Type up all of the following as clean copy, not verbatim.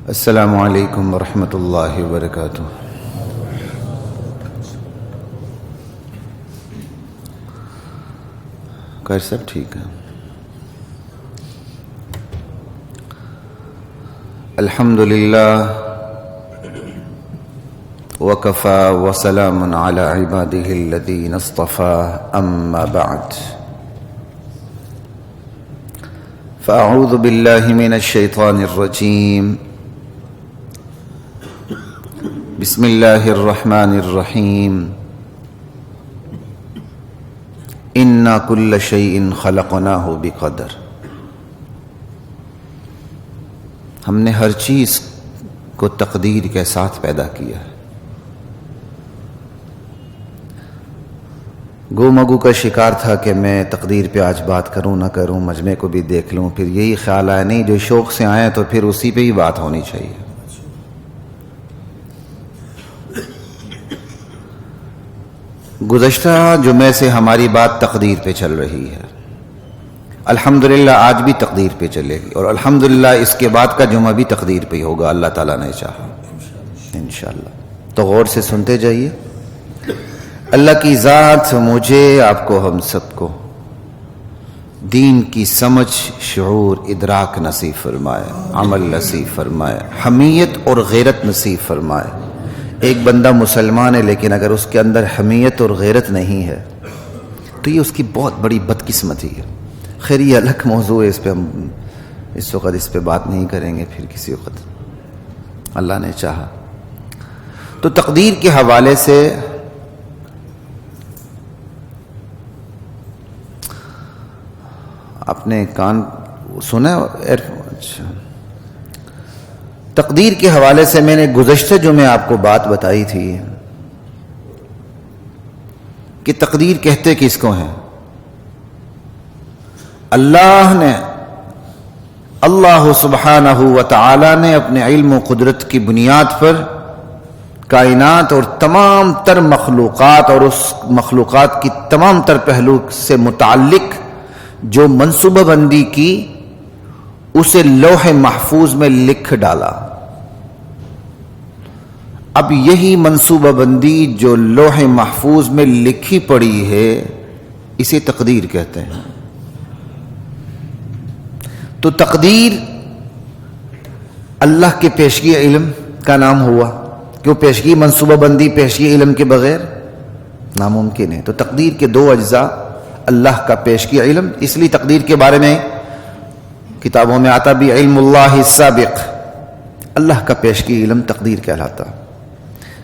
السلام علیکم ورحمۃ اللہ وبرکاتہ۔ خیر سب ٹھیک ہے؟ الحمد للہ وکفی وسلام علی عبادہ الذین اصطفی، اما بعد فاعوذ باللہ من الشیطان الرجیم، بسم اللہ الرحمن الرحیم، انا کل شیء خلقناہ بقدر۔ ہم نے ہر چیز کو تقدیر کے ساتھ پیدا کیا ہے۔ گو مگو کا شکار تھا کہ میں تقدیر پہ آج بات کروں نہ کروں، مجمع کو بھی دیکھ لوں، پھر یہی خیال آیا نہیں جو شوق سے آئے تو پھر اسی پہ ہی بات ہونی چاہیے۔ گزشتہ جمعے سے ہماری بات تقدیر پہ چل رہی ہے، الحمدللہ آج بھی تقدیر پہ چلے گی، اور الحمدللہ اس کے بعد کا جمعہ بھی تقدیر پہ ہی ہوگا، اللہ تعالیٰ نے چاہا انشاءاللہ۔ تو غور سے سنتے جائیے۔ اللہ کی ذات مجھے، آپ کو، ہم سب کو دین کی سمجھ، شعور، ادراک نصیب فرمائے، عمل نصیب فرمائے، حمیت اور غیرت نصیب فرمائے۔ ایک بندہ مسلمان ہے لیکن اگر اس کے اندر حمیت اور غیرت نہیں ہے تو یہ اس کی بہت بڑی بدقسمتی ہے۔ خیر یہ الگ موضوع ہے، اس پہ ہم اس وقت اس پہ بات نہیں کریں گے، پھر کسی وقت اللہ نے چاہا۔ تو تقدیر کے حوالے سے آپ نے کان سنا؟ اچھا، تقدیر کے حوالے سے میں نے گزشتہ جو میں آپ کو بات بتائی تھی کہ تقدیر کہتے کس کو ہیں؟ اللہ سبحانہ و تعالی نے اپنے علم و قدرت کی بنیاد پر کائنات اور تمام تر مخلوقات اور اس مخلوقات کی تمام تر پہلو سے متعلق جو منصوبہ بندی کی اسے لوح محفوظ میں لکھ ڈالا۔ اب یہی منصوبہ بندی جو لوح محفوظ میں لکھی پڑی ہے اسے تقدیر کہتے ہیں۔ تو تقدیر اللہ کے پیشگی علم کا نام ہوا، کیوں؟ پیشگی منصوبہ بندی پیشگی علم کے بغیر ناممکن ہے۔ تو تقدیر کے دو اجزاء، اللہ کا پیشگی علم، اس لیے تقدیر کے بارے میں کتابوں میں آتا بھی علم اللہ السابق، اللہ کا پیشگی علم تقدیر کہلاتا۔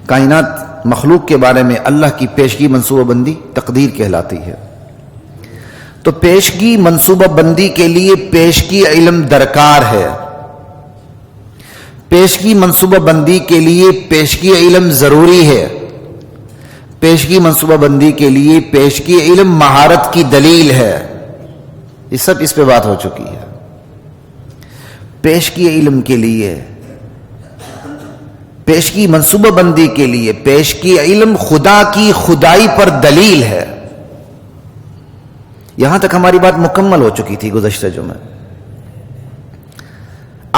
کائنات مخلوق کے بارے میں اللہ کی پیشگی منصوبہ بندی تقدیر کہلاتی ہے۔ تو پیشگی منصوبہ بندی کے لیے پیشگی علم درکار ہے، پیشگی منصوبہ بندی کے لیے پیشگی علم ضروری ہے، پیشگی منصوبہ بندی کے لیے پیشگی علم مہارت کی دلیل ہے۔ یہ سب اس پہ بات ہو چکی ہے۔ پیشگی علم کے لیے، پیشگی منصوبہ بندی کے لیے پیشگی علم خدا کی خدائی پر دلیل ہے۔ یہاں تک ہماری بات مکمل ہو چکی تھی گزشتہ جمعہ۔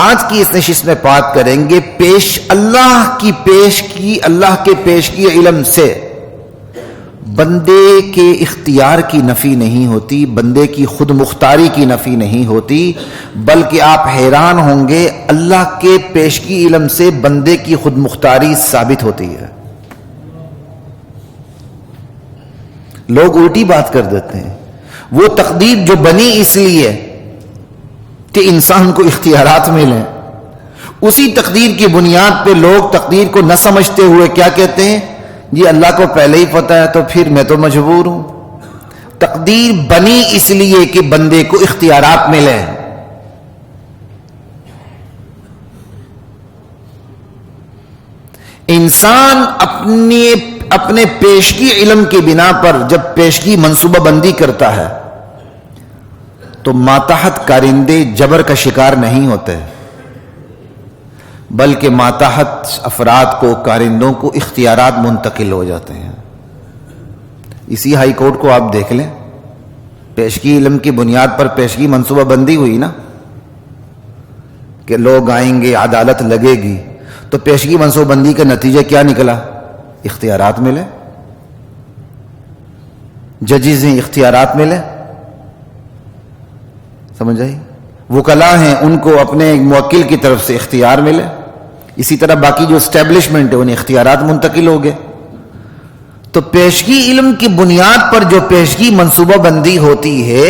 آج کی اس نشست میں بات کریں گے اللہ کے پیشگی علم سے بندے کے اختیار کی نفی نہیں ہوتی، بندے کی خود مختاری کی نفی نہیں ہوتی، بلکہ آپ حیران ہوں گے اللہ کے پیشگی علم سے بندے کی خود مختاری ثابت ہوتی ہے۔ لوگ الٹی بات کر دیتے ہیں، وہ تقدیر جو بنی اس لیے کہ انسان کو اختیارات ملیں، اسی تقدیر کی بنیاد پہ لوگ تقدیر کو نہ سمجھتے ہوئے کیا کہتے ہیں؟ جی اللہ کو پہلے ہی پتہ ہے تو پھر میں تو مجبور ہوں۔ تقدیر بنی اس لیے کہ بندے کو اختیارات ملیں۔ انسان اپنے پیشگی علم کی بنا پر جب پیشگی منصوبہ بندی کرتا ہے تو ماتحت کارندے جبر کا شکار نہیں ہوتے، بلکہ ماتحت افراد کو، کارندوں کو اختیارات منتقل ہو جاتے ہیں۔ اسی ہائی کورٹ کو آپ دیکھ لیں، پیشگی علم کی بنیاد پر پیشگی منصوبہ بندی ہوئی نا، کہ لوگ آئیں گے، عدالت لگے گی، تو پیشگی منصوبہ بندی کا نتیجہ کیا نکلا؟ اختیارات ملے، ججز ہیں، اختیارات ملے، سمجھ آئی؟ وکلاء ہیں، ان کو اپنے موکل کی طرف سے اختیار ملے، اسی طرح باقی جو اسٹیبلشمنٹ ہے انہیں اختیارات منتقل ہو گئے۔ تو پیشگی علم کی بنیاد پر جو پیشگی منصوبہ بندی ہوتی ہے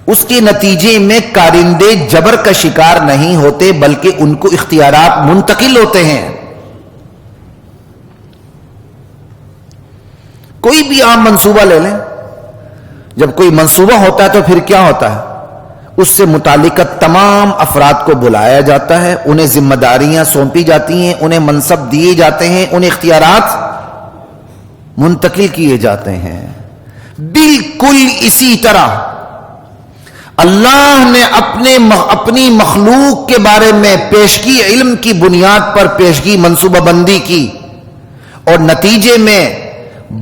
اس کے نتیجے میں کارندے جبر کا شکار نہیں ہوتے بلکہ ان کو اختیارات منتقل ہوتے ہیں۔ کوئی بھی عام منصوبہ لے لیں، جب کوئی منصوبہ ہوتا ہے تو پھر کیا ہوتا ہے؟ اس سے متعلقہ تمام افراد کو بلایا جاتا ہے، انہیں ذمہ داریاں سونپی جاتی ہیں، انہیں منصب دیے جاتے ہیں، انہیں اختیارات منتقل کیے جاتے ہیں۔ بالکل اسی طرح اللہ نے اپنی مخلوق کے بارے میں پیشگی علم کی بنیاد پر پیشگی منصوبہ بندی کی، اور نتیجے میں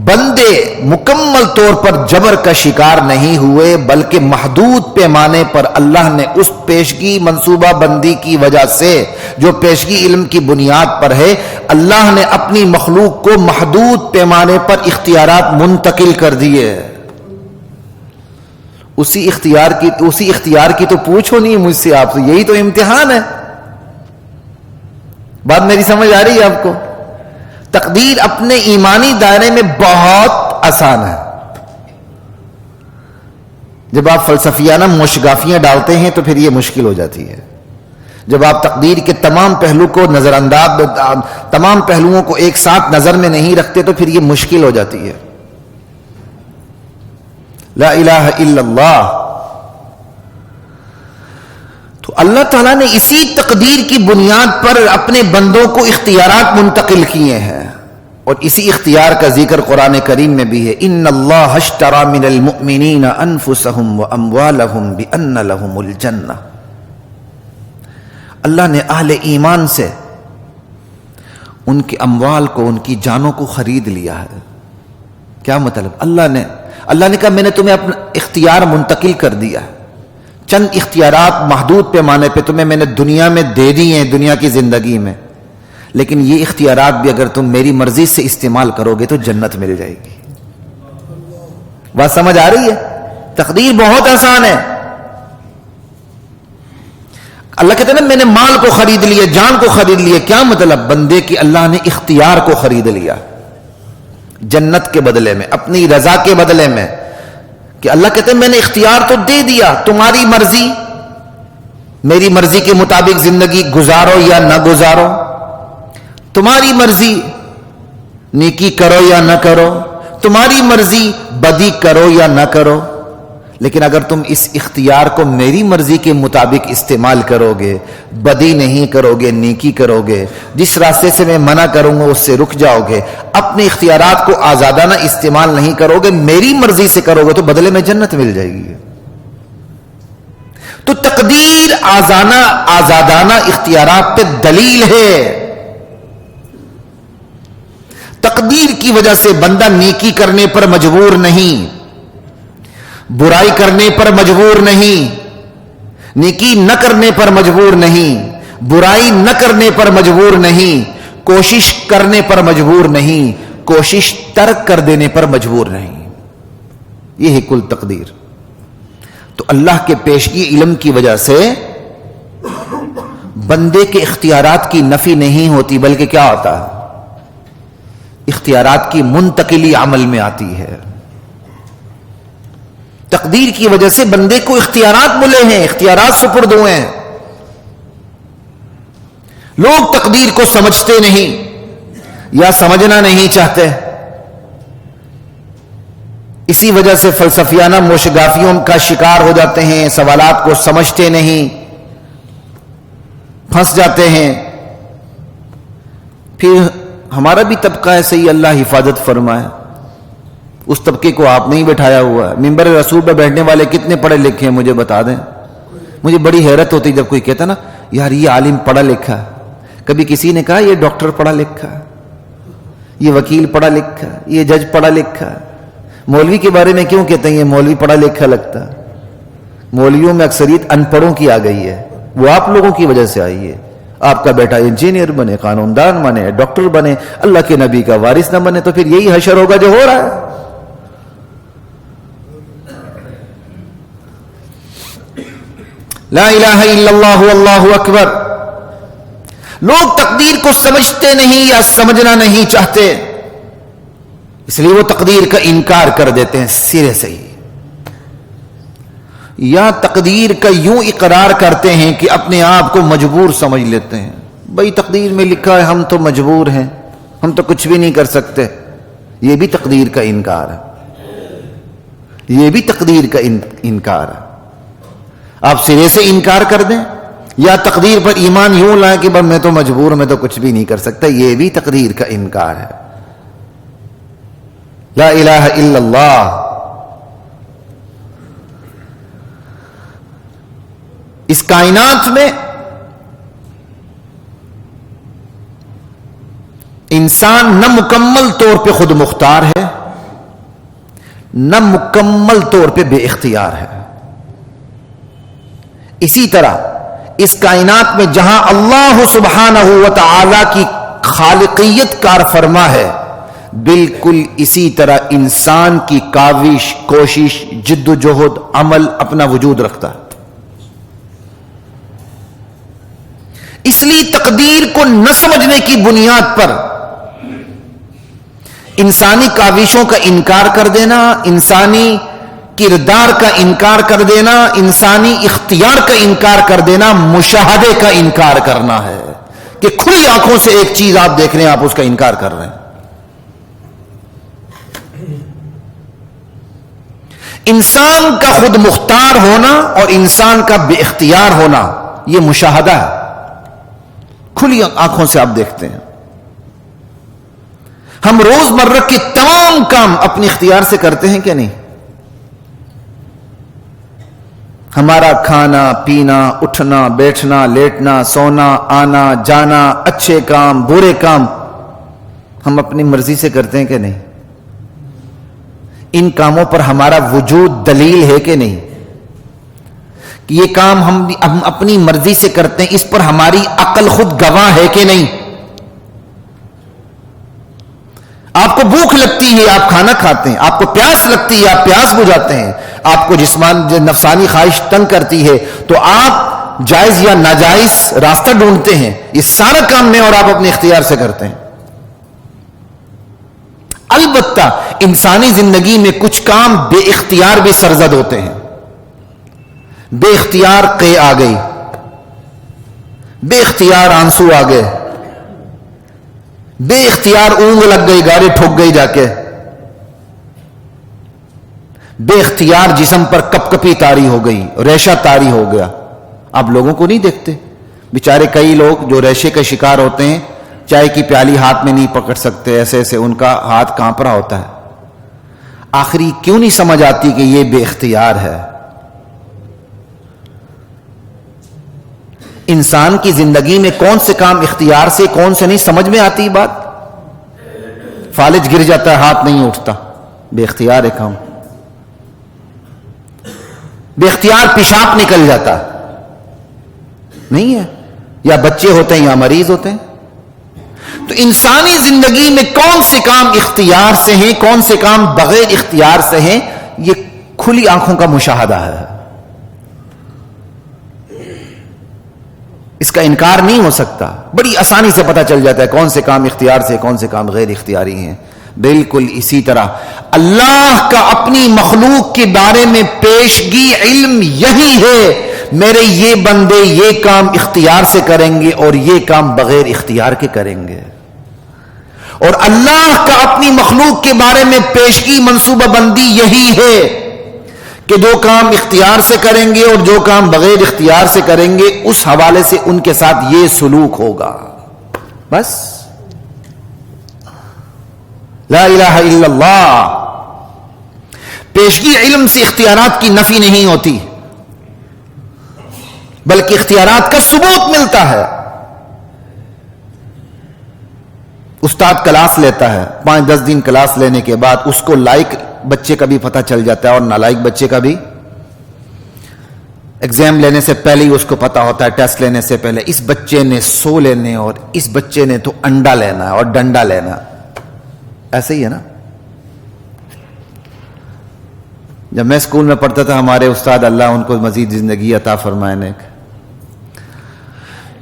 بندے مکمل طور پر جبر کا شکار نہیں ہوئے بلکہ محدود پیمانے پر اللہ نے اس پیشگی منصوبہ بندی کی وجہ سے جو پیشگی علم کی بنیاد پر ہے، اللہ نے اپنی مخلوق کو محدود پیمانے پر اختیارات منتقل کر دیے۔ اسی اختیار کی تو پوچھو نہیں مجھ سے، آپ سے، یہی تو امتحان ہے۔ بات میری سمجھ آ رہی ہے آپ کو؟ تقدیر اپنے ایمانی دائرے میں بہت آسان ہے۔ جب آپ فلسفیانہ موشگافیاں ڈالتے ہیں تو پھر یہ مشکل ہو جاتی ہے۔ جب آپ تقدیر کے تمام پہلو کو تمام پہلوؤں کو ایک ساتھ نظر میں نہیں رکھتے تو پھر یہ مشکل ہو جاتی ہے۔ لا الہ الا اللہ۔ تو اللہ تعالیٰ نے اسی تقدیر کی بنیاد پر اپنے بندوں کو اختیارات منتقل کیے ہیں، اور اسی اختیار کا ذکر قرآن کریم میں بھی ہے۔ ان اللہ اشتری من المؤمنین انفسهم واموالهم بان لهم الجنہ۔ اللہ نے اہل ایمان سے ان کے اموال کو، ان کی جانوں کو خرید لیا ہے۔ کیا مطلب؟ اللہ نے کہا میں نے تمہیں اپنا اختیار منتقل کر دیا ہے، چند اختیارات محدود پیمانے پہ تمہیں میں نے دنیا میں دے دی ہیں، دنیا کی زندگی میں، لیکن یہ اختیارات بھی اگر تم میری مرضی سے استعمال کرو گے تو جنت مل جائے گی۔ بات سمجھ آ رہی ہے؟ تقدیر بہت آسان ہے۔ اللہ کہتے ہیں نا میں نے مال کو خرید لیا، جان کو خرید لیا۔ کیا مطلب؟ بندے کی اللہ نے اختیار کو خرید لیا جنت کے بدلے میں، اپنی رضا کے بدلے میں، کہ اللہ کہتے ہیں میں نے اختیار تو دے دیا، تمہاری مرضی، میری مرضی کے مطابق زندگی گزارو یا نہ گزارو، تمہاری مرضی، نیکی کرو یا نہ کرو، تمہاری مرضی، بدی کرو یا نہ کرو۔ لیکن اگر تم اس اختیار کو میری مرضی کے مطابق استعمال کرو گے، بدی نہیں کرو گے، نیکی کرو گے، جس راستے سے میں منع کروں گا اس سے رک جاؤ گے، اپنے اختیارات کو آزادانہ استعمال نہیں کرو گے، میری مرضی سے کرو گے تو بدلے میں جنت مل جائے گی۔ تو تقدیر آزادانہ اختیارات پہ دلیل ہے۔ تقدیر کی وجہ سے بندہ نیکی کرنے پر مجبور نہیں، برائی کرنے پر مجبور نہیں، نیکی نہ کرنے پر مجبور نہیں، برائی نہ کرنے پر مجبور نہیں، کوشش کرنے پر مجبور نہیں، کوشش ترک کر دینے پر مجبور نہیں۔ یہ ہے کل تقدیر۔ تو اللہ کے پیشگی علم کی وجہ سے بندے کے اختیارات کی نفی نہیں ہوتی بلکہ کیا ہوتا ہے؟ اختیارات کی منتقلی عمل میں آتی ہے۔ تقدیر کی وجہ سے بندے کو اختیارات ملے ہیں، اختیارات سپرد ہوئے ہیں۔ لوگ تقدیر کو سمجھتے نہیں یا سمجھنا نہیں چاہتے، اسی وجہ سے فلسفیانہ موشگافیوں کا شکار ہو جاتے ہیں، سوالات کو سمجھتے نہیں، پھنس جاتے ہیں۔ پھر ہمارا بھی طبقہ ہے، صحیح، اللہ حفاظت فرمائے، اس طبقے کو آپ نہیں بٹھایا ہوا ہے۔ ممبر رسول پہ بیٹھنے والے کتنے پڑھے لکھے ہیں مجھے بتا دیں۔ مجھے بڑی حیرت ہوتی جب کوئی کہتا نا یار یہ عالم پڑھا لکھا، کبھی کسی نے کہا یہ ڈاکٹر پڑھا لکھا، یہ وکیل پڑھا لکھا، یہ جج پڑھا لکھا۔ مولوی کے بارے میں کیوں کہتے ہیں یہ مولوی پڑھا لکھا لگتا؟ مولویوں میں اکثریت ان پڑھوں کی آ گئی ہے، وہ آپ لوگوں کی وجہ سے آئی ہے. آپ کا بیٹا انجینئر بنے، قانوندان بنے، ڈاکٹر بنے، اللہ کے نبی کا وارث نہ بنے تو پھر یہی حشر ہوگا جو ہو رہا ہے. لا الہ الا اللہ واللہ اکبر. لوگ تقدیر کو سمجھتے نہیں یا سمجھنا نہیں چاہتے، اس لیے وہ تقدیر کا انکار کر دیتے ہیں سرے سے ہی، یا تقدیر کا یوں اقرار کرتے ہیں کہ اپنے آپ کو مجبور سمجھ لیتے ہیں. بھئی تقدیر میں لکھا ہے ہم تو مجبور ہیں، ہم تو کچھ بھی نہیں کر سکتے. یہ بھی تقدیر کا انکار ہے، یہ بھی تقدیر کا انکار ہے. آپ سرے سے انکار کر دیں یا تقدیر پر ایمان یوں لائیں کہ بس میں تو مجبور، میں تو کچھ بھی نہیں کر سکتا، یہ بھی تقدیر کا انکار ہے. لا الہ الا اللہ. اس کائنات میں انسان نہ مکمل طور پہ خود مختار ہے، نہ مکمل طور پہ بے اختیار ہے. اسی طرح اس کائنات میں جہاں اللہ سبحانہ و تعالی کی خالقیت کار فرما ہے، بالکل اسی طرح انسان کی کاوش، کوشش، جد و جہد، عمل اپنا وجود رکھتا ہے. اس لیے تقدیر کو نہ سمجھنے کی بنیاد پر انسانی کاوشوں کا انکار کر دینا، انسانی کردار کا انکار کر دینا، انسانی اختیار کا انکار کر دینا، مشاہدے کا انکار کرنا ہے کہ کھلی آنکھوں سے ایک چیز آپ دیکھ رہے ہیں، آپ اس کا انکار کر رہے ہیں. انسان کا خود مختار ہونا اور انسان کا بے اختیار ہونا یہ مشاہدہ ہے، کھلی آنکھوں سے آپ دیکھتے ہیں. ہم روز مرہ کے تمام کام اپنے اختیار سے کرتے ہیں کہ نہیں؟ ہمارا کھانا پینا، اٹھنا بیٹھنا، لیٹنا سونا، آنا جانا، اچھے کام برے کام ہم اپنی مرضی سے کرتے ہیں کہ نہیں؟ ان کاموں پر ہمارا وجود دلیل ہے کہ نہیں کہ یہ کام ہم اپنی مرضی سے کرتے ہیں، اس پر ہماری عقل خود گواہ ہے کہ نہیں؟ آپ کو بھوک لگتی ہے آپ کھانا کھاتے ہیں، آپ کو پیاس لگتی ہے آپ پیاس بجھاتے ہیں، آپ کو نفسانی خواہش تنگ کرتی ہے تو آپ جائز یا ناجائز راستہ ڈھونڈتے ہیں. یہ سارا کام میں اور آپ اپنے اختیار سے کرتے ہیں. البتہ انسانی زندگی میں کچھ کام بے اختیار بھی سرزد ہوتے ہیں. بے اختیار قے آ گئی، بے اختیار آنسو آ گئے، بے اختیار اونگ لگ گئی، گاڑی ٹھوک گئی جا کے، بے اختیار جسم پر کپ کپی طاری ہو گئی، ریشہ طاری ہو گیا. آپ لوگوں کو نہیں دیکھتے بیچارے کئی لوگ جو ریشے کا شکار ہوتے ہیں، چائے کی پیالی ہاتھ میں نہیں پکڑ سکتے، ایسے ایسے ان کا ہاتھ کانپ رہا ہوتا ہے. آخری کیوں نہیں سمجھ آتی کہ یہ بے اختیار ہے؟ انسان کی زندگی میں کون سے کام اختیار سے کون سے نہیں سمجھ میں آتی بات. فالج گر جاتا ہے ہاتھ نہیں اٹھتا، بے اختیار ہے کام. بے اختیار پیشاب نکل جاتا نہیں ہے، یا بچے ہوتے ہیں یا مریض ہوتے ہیں. تو انسانی زندگی میں کون سے کام اختیار سے ہیں، کون سے کام بغیر اختیار سے ہیں، یہ کھلی آنکھوں کا مشاہدہ ہے. اس کا انکار نہیں ہو سکتا. بڑی آسانی سے پتہ چل جاتا ہے کون سے کام اختیار سے کون سے کام غیر اختیاری ہیں. بالکل اسی طرح اللہ کا اپنی مخلوق کے بارے میں پیشگی علم یہی ہے، میرے یہ بندے یہ کام اختیار سے کریں گے اور یہ کام بغیر اختیار کے کریں گے. اور اللہ کا اپنی مخلوق کے بارے میں پیشگی منصوبہ بندی یہی ہے کہ جو کام اختیار سے کریں گے اور جو کام بغیر اختیار سے کریں گے اس حوالے سے ان کے ساتھ یہ سلوک ہوگا. بس لا الہ الا اللہ. پیشگی علم سے اختیارات کی نفی نہیں ہوتی بلکہ اختیارات کا ثبوت ملتا ہے. استاد کلاس لیتا ہے، 5-10 دن کلاس لینے کے بعد اس کو لائق بچے کا بھی پتہ چل جاتا ہے اور نالائق بچے کا بھی. ایگزام لینے سے پہلے ہی اس کو پتا ہوتا ہے، ٹیسٹ لینے سے پہلے اس بچے نے 100 لینے اور اس بچے نے تو انڈا لینا اور ڈنڈا لینا. ایسے ہی ہے نا. جب میں اسکول میں پڑھتا تھا، ہمارے استاد اللہ ان کو مزید زندگی عطا فرمائے نے،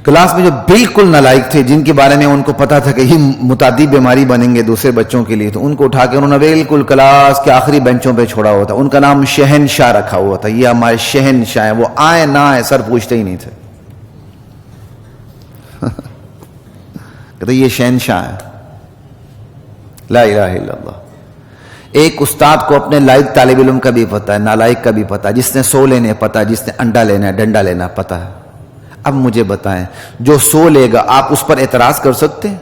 کلاس میں جو بالکل نالائق تھے، جن کے بارے میں ان کو پتا تھا کہ یہ متعدی بیماری بنیں گے دوسرے بچوں کے لیے، تو ان کو اٹھا کے انہوں نے بالکل کلاس کے آخری بینچوں پہ چھوڑا ہوا تھا. ان کا نام شہنشاہ رکھا ہوا تھا، یہ ہمارے شہنشاہ ہیں، وہ آئے نہ آئے سر پوچھتے ہی نہیں تھے. کہتے یہ شہنشاہ ہے. لا الہ الا اللہ. ایک استاد کو اپنے لائق طالب علم کا بھی پتا ہے، نالائق کا بھی پتا ہے، جس نے 100 لینے پتا ہے، جس نے انڈا لینا ہے ڈنڈا لینا پتا ہے. اب مجھے بتائیں، جو 100 لے گا آپ اس پر اعتراض کر سکتے ہیں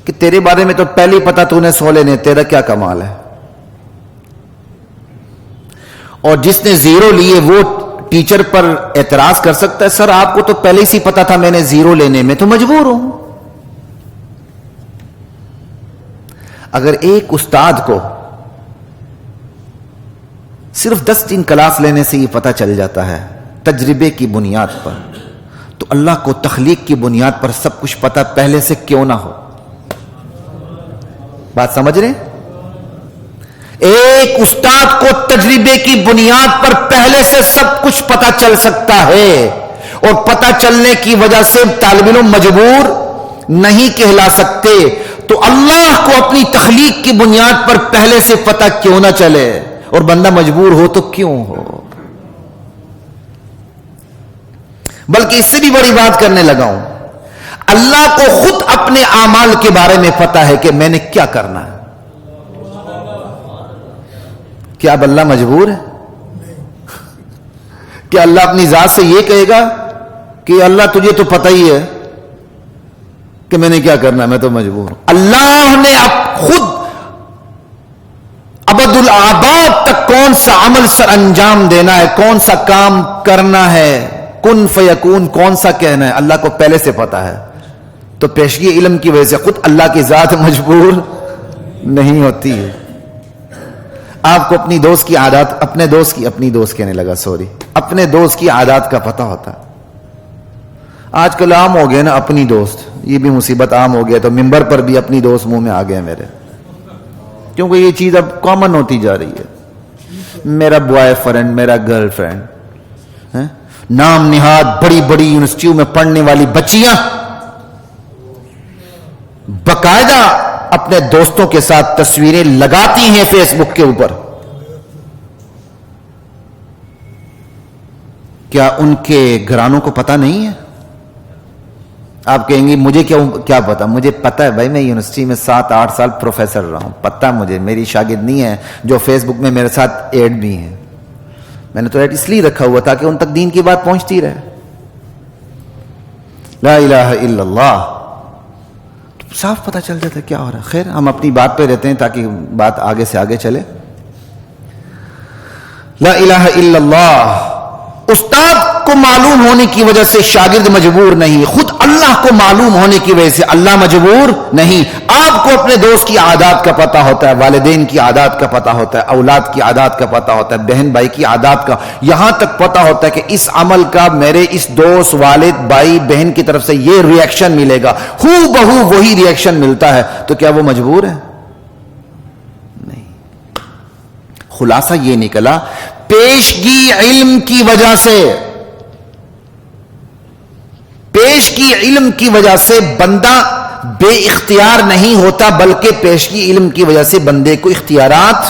کہ تیرے بارے میں تو پہلے ہی پتا تو نے 100 لینے، تیرا کیا کمال ہے؟ اور جس نے 0 لیے وہ ٹیچر پر اعتراض کر سکتا ہے، سر آپ کو تو پہلے ہی پتا تھا میں نے 0 لینے، میں تو مجبور ہوں. اگر ایک استاد کو صرف 10 دن کلاس لینے سے یہ پتا چل جاتا ہے تجربے کی بنیاد پر، تو اللہ کو تخلیق کی بنیاد پر سب کچھ پتا پہلے سے کیوں نہ ہو؟ بات سمجھ رہے ہیں؟ ایک استاد کو تجربے کی بنیاد پر پہلے سے سب کچھ پتا چل سکتا ہے، اور پتا چلنے کی وجہ سے طالب علم مجبور نہیں کہلا سکتے، تو اللہ کو اپنی تخلیق کی بنیاد پر پہلے سے پتا کیوں نہ چلے؟ اور بندہ مجبور ہو تو کیوں ہو؟ بلکہ اس سے بھی بڑی بات کرنے لگا ہوں، اللہ کو خود اپنے اعمال کے بارے میں پتا ہے کہ میں نے کیا کرنا ہے. کیا اب اللہ مجبور ہے؟ کیا اللہ اپنی ذات سے یہ کہے گا کہ اللہ تجھے تو پتہ ہی ہے کہ میں نے کیا کرنا ہے، میں تو مجبور ہوں؟ اللہ نے اب خود ابد الآباد تک کون سا عمل سر انجام دینا ہے، کون سا کام کرنا ہے، کن فیکون کون سا کہنا ہے، اللہ کو پہلے سے پتا ہے. تو پیشگی علم کی وجہ سے خود اللہ کی ذات مجبور نہیں ہوتی ہے. آپ کو اپنی دوست کی عادات، اپنے دوست کہنے لگا، اپنے دوست کی عادات کا پتہ ہوتا ہے. آج کل عام ہو گیا نا اپنی دوست، یہ بھی مصیبت عام ہو گیا، تو ممبر پر بھی اپنی دوست منہ میں آ گئے میرے، کیونکہ یہ چیز اب کامن ہوتی جا رہی ہے. میرا بوائے فرینڈ، میرا گرل فرینڈ، نام نہاد بڑی بڑی یونیورسٹیوں میں پڑھنے والی بچیاں باقاعدہ اپنے دوستوں کے ساتھ تصویریں لگاتی ہیں فیس بک کے اوپر. کیا ان کے گھرانوں کو پتہ نہیں ہے؟ آپ کہیں گے مجھے کیا پتا؟ مجھے پتا ہے بھائی، میں یونیورسٹی میں 7-8 سال پروفیسر رہا ہوں، پتہ مجھے. میری شاگرد نہیں ہے جو فیس بک میں میرے ساتھ ایڈ بھی ہیں. میں نے تو ایڈ اس لیے رکھا ہوا تاکہ ان تک دین کی بات پہنچتی رہے. لا الہ الا اللہ. صاف پتہ چل جاتا ہے کیا ہو رہا ہے. خیر، ہم اپنی بات پہ رہتے ہیں تاکہ بات آگے سے آگے چلے. لا الہ الا اللہ. استاد کو معلوم ہونے کی وجہ سے شاگرد مجبور نہیں، خود اللہ کو معلوم ہونے کی وجہ سے اللہ مجبور نہیں. آپ کو اپنے دوست کی عادات کا پتہ ہوتا ہے، والدین کی عادات کا پتہ ہوتا ہے، اولاد کی عادات کا پتہ ہوتا ہے، بہن بھائی کی عادات کا، یہاں تک پتہ ہوتا ہے کہ اس عمل کا میرے اس دوست، والد، بھائی، بہن کی طرف سے یہ ریئیکشن ملے گا، ہو بہو وہی ریئیکشن ملتا ہے. تو کیا وہ مجبور ہے؟ نہیں. خلاصہ یہ نکلا، پیشگی علم کی وجہ سے، پیشگی علم کی وجہ سے بندہ بے اختیار نہیں ہوتا، بلکہ پیشگی علم کی وجہ سے بندے کو اختیارات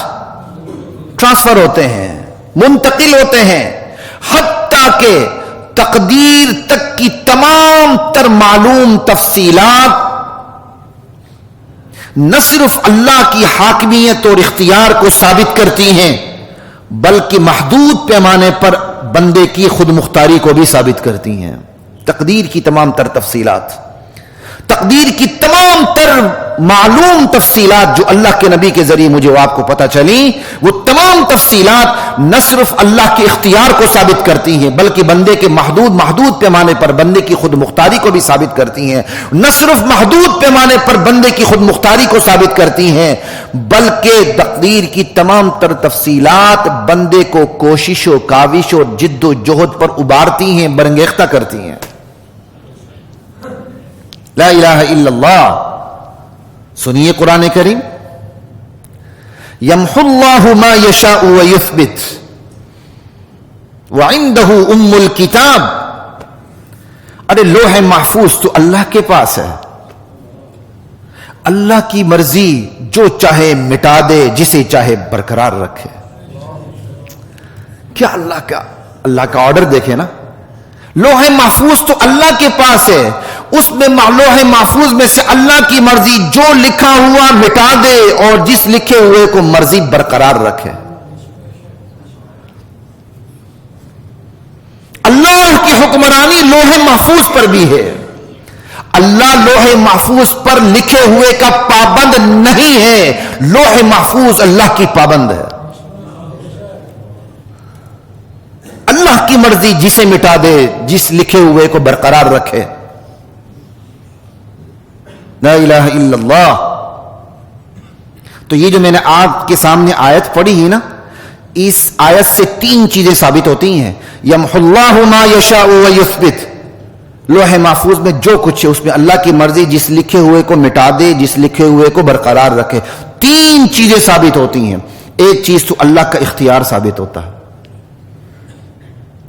ٹرانسفر ہوتے ہیں، منتقل ہوتے ہیں، حتیٰ کہ تقدیر تک کی تمام تر معلوم تفصیلات نہ صرف اللہ کی حاکمیت اور اختیار کو ثابت کرتی ہیں، بلکہ محدود پیمانے پر بندے کی خود مختاری کو بھی ثابت کرتی ہیں. تقدیر کی تمام تر تفصیلات، تقدیر کی تمام تر معلوم تفصیلات جو اللہ کے نبی کے ذریعے مجھے آپ کو پتہ چلی، وہ تمام تفصیلات نہ صرف اللہ کے اختیار کو ثابت کرتی ہیں بلکہ بندے کے محدود پیمانے پر بندے کی خود مختاری کو بھی ثابت کرتی ہیں. نہ صرف محدود پیمانے پر بندے کی خود مختاری کو ثابت کرتی ہیں بلکہ تقدیر کی تمام تر تفصیلات بندے کو کوشش و کاوش اور جد و جہد پر ابارتی ہیں، برانگیختہ کرتی ہیں. لا الہ الا اللہ. سنیے قرآن کریم، یمحو اللہ ما یشاء ویثبت وعندہ ام الکتاب. ارے لوح محفوظ تو اللہ کے پاس ہے، اللہ کی مرضی جو چاہے مٹا دے، جسے چاہے برقرار رکھے. کیا اللہ کا آرڈر دیکھیں نا. لوح محفوظ تو اللہ کے پاس ہے، اس میں لوح محفوظ میں سے اللہ کی مرضی جو لکھا ہوا مٹا دے اور جس لکھے ہوئے کو مرضی برقرار رکھے. اللہ کی حکمرانی لوح محفوظ پر بھی ہے. اللہ لوح محفوظ پر لکھے ہوئے کا پابند نہیں ہے، لوح محفوظ اللہ کی پابند ہے. اللہ کی مرضی جسے مٹا دے، جس لکھے ہوئے کو برقرار رکھے. لا الہ الا اللہ. تو یہ جو میں نے آپ کے سامنے آیت پڑھی ہے نا، اس آیت سے 3 چیزیں ثابت ہوتی ہیں. یمحو اللہ ما یشاء ویثبت، لوح محفوظ میں جو کچھ ہے اس میں اللہ کی مرضی جس لکھے ہوئے کو مٹا دے، جس لکھے ہوئے کو برقرار رکھے. 3 چیزیں ثابت ہوتی ہیں. ایک چیز تو اللہ کا اختیار ثابت ہوتا ہے،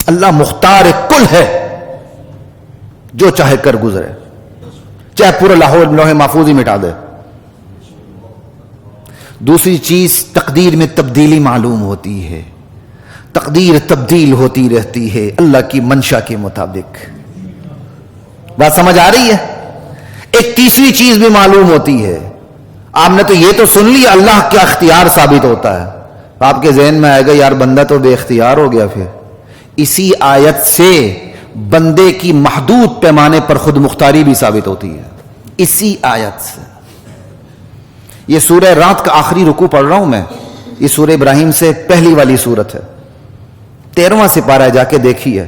اللہ مختار کل ہے، جو چاہے کر گزرے، چاہے پورا لوح محفوظ ہی مٹا دے. دوسری چیز تقدیر میں تبدیلی معلوم ہوتی ہے، تقدیر تبدیل ہوتی رہتی ہے اللہ کی منشا کے مطابق. بات سمجھ آ رہی ہے؟ ایک تیسری چیز بھی معلوم ہوتی ہے. آپ نے تو یہ تو سن لی اللہ کا اختیار ثابت ہوتا ہے، آپ کے ذہن میں آئے گا یار بندہ تو بے اختیار ہو گیا. پھر اسی آیت سے بندے کی محدود پیمانے پر خود مختاری بھی ثابت ہوتی ہے. اسی آیت سے. یہ سورہ رات کا آخری رکوع پڑھ رہا ہوں میں، یہ سورہ ابراہیم سے پہلی والی سورت ہے، 13واں سپارہ جا کے دیکھیے.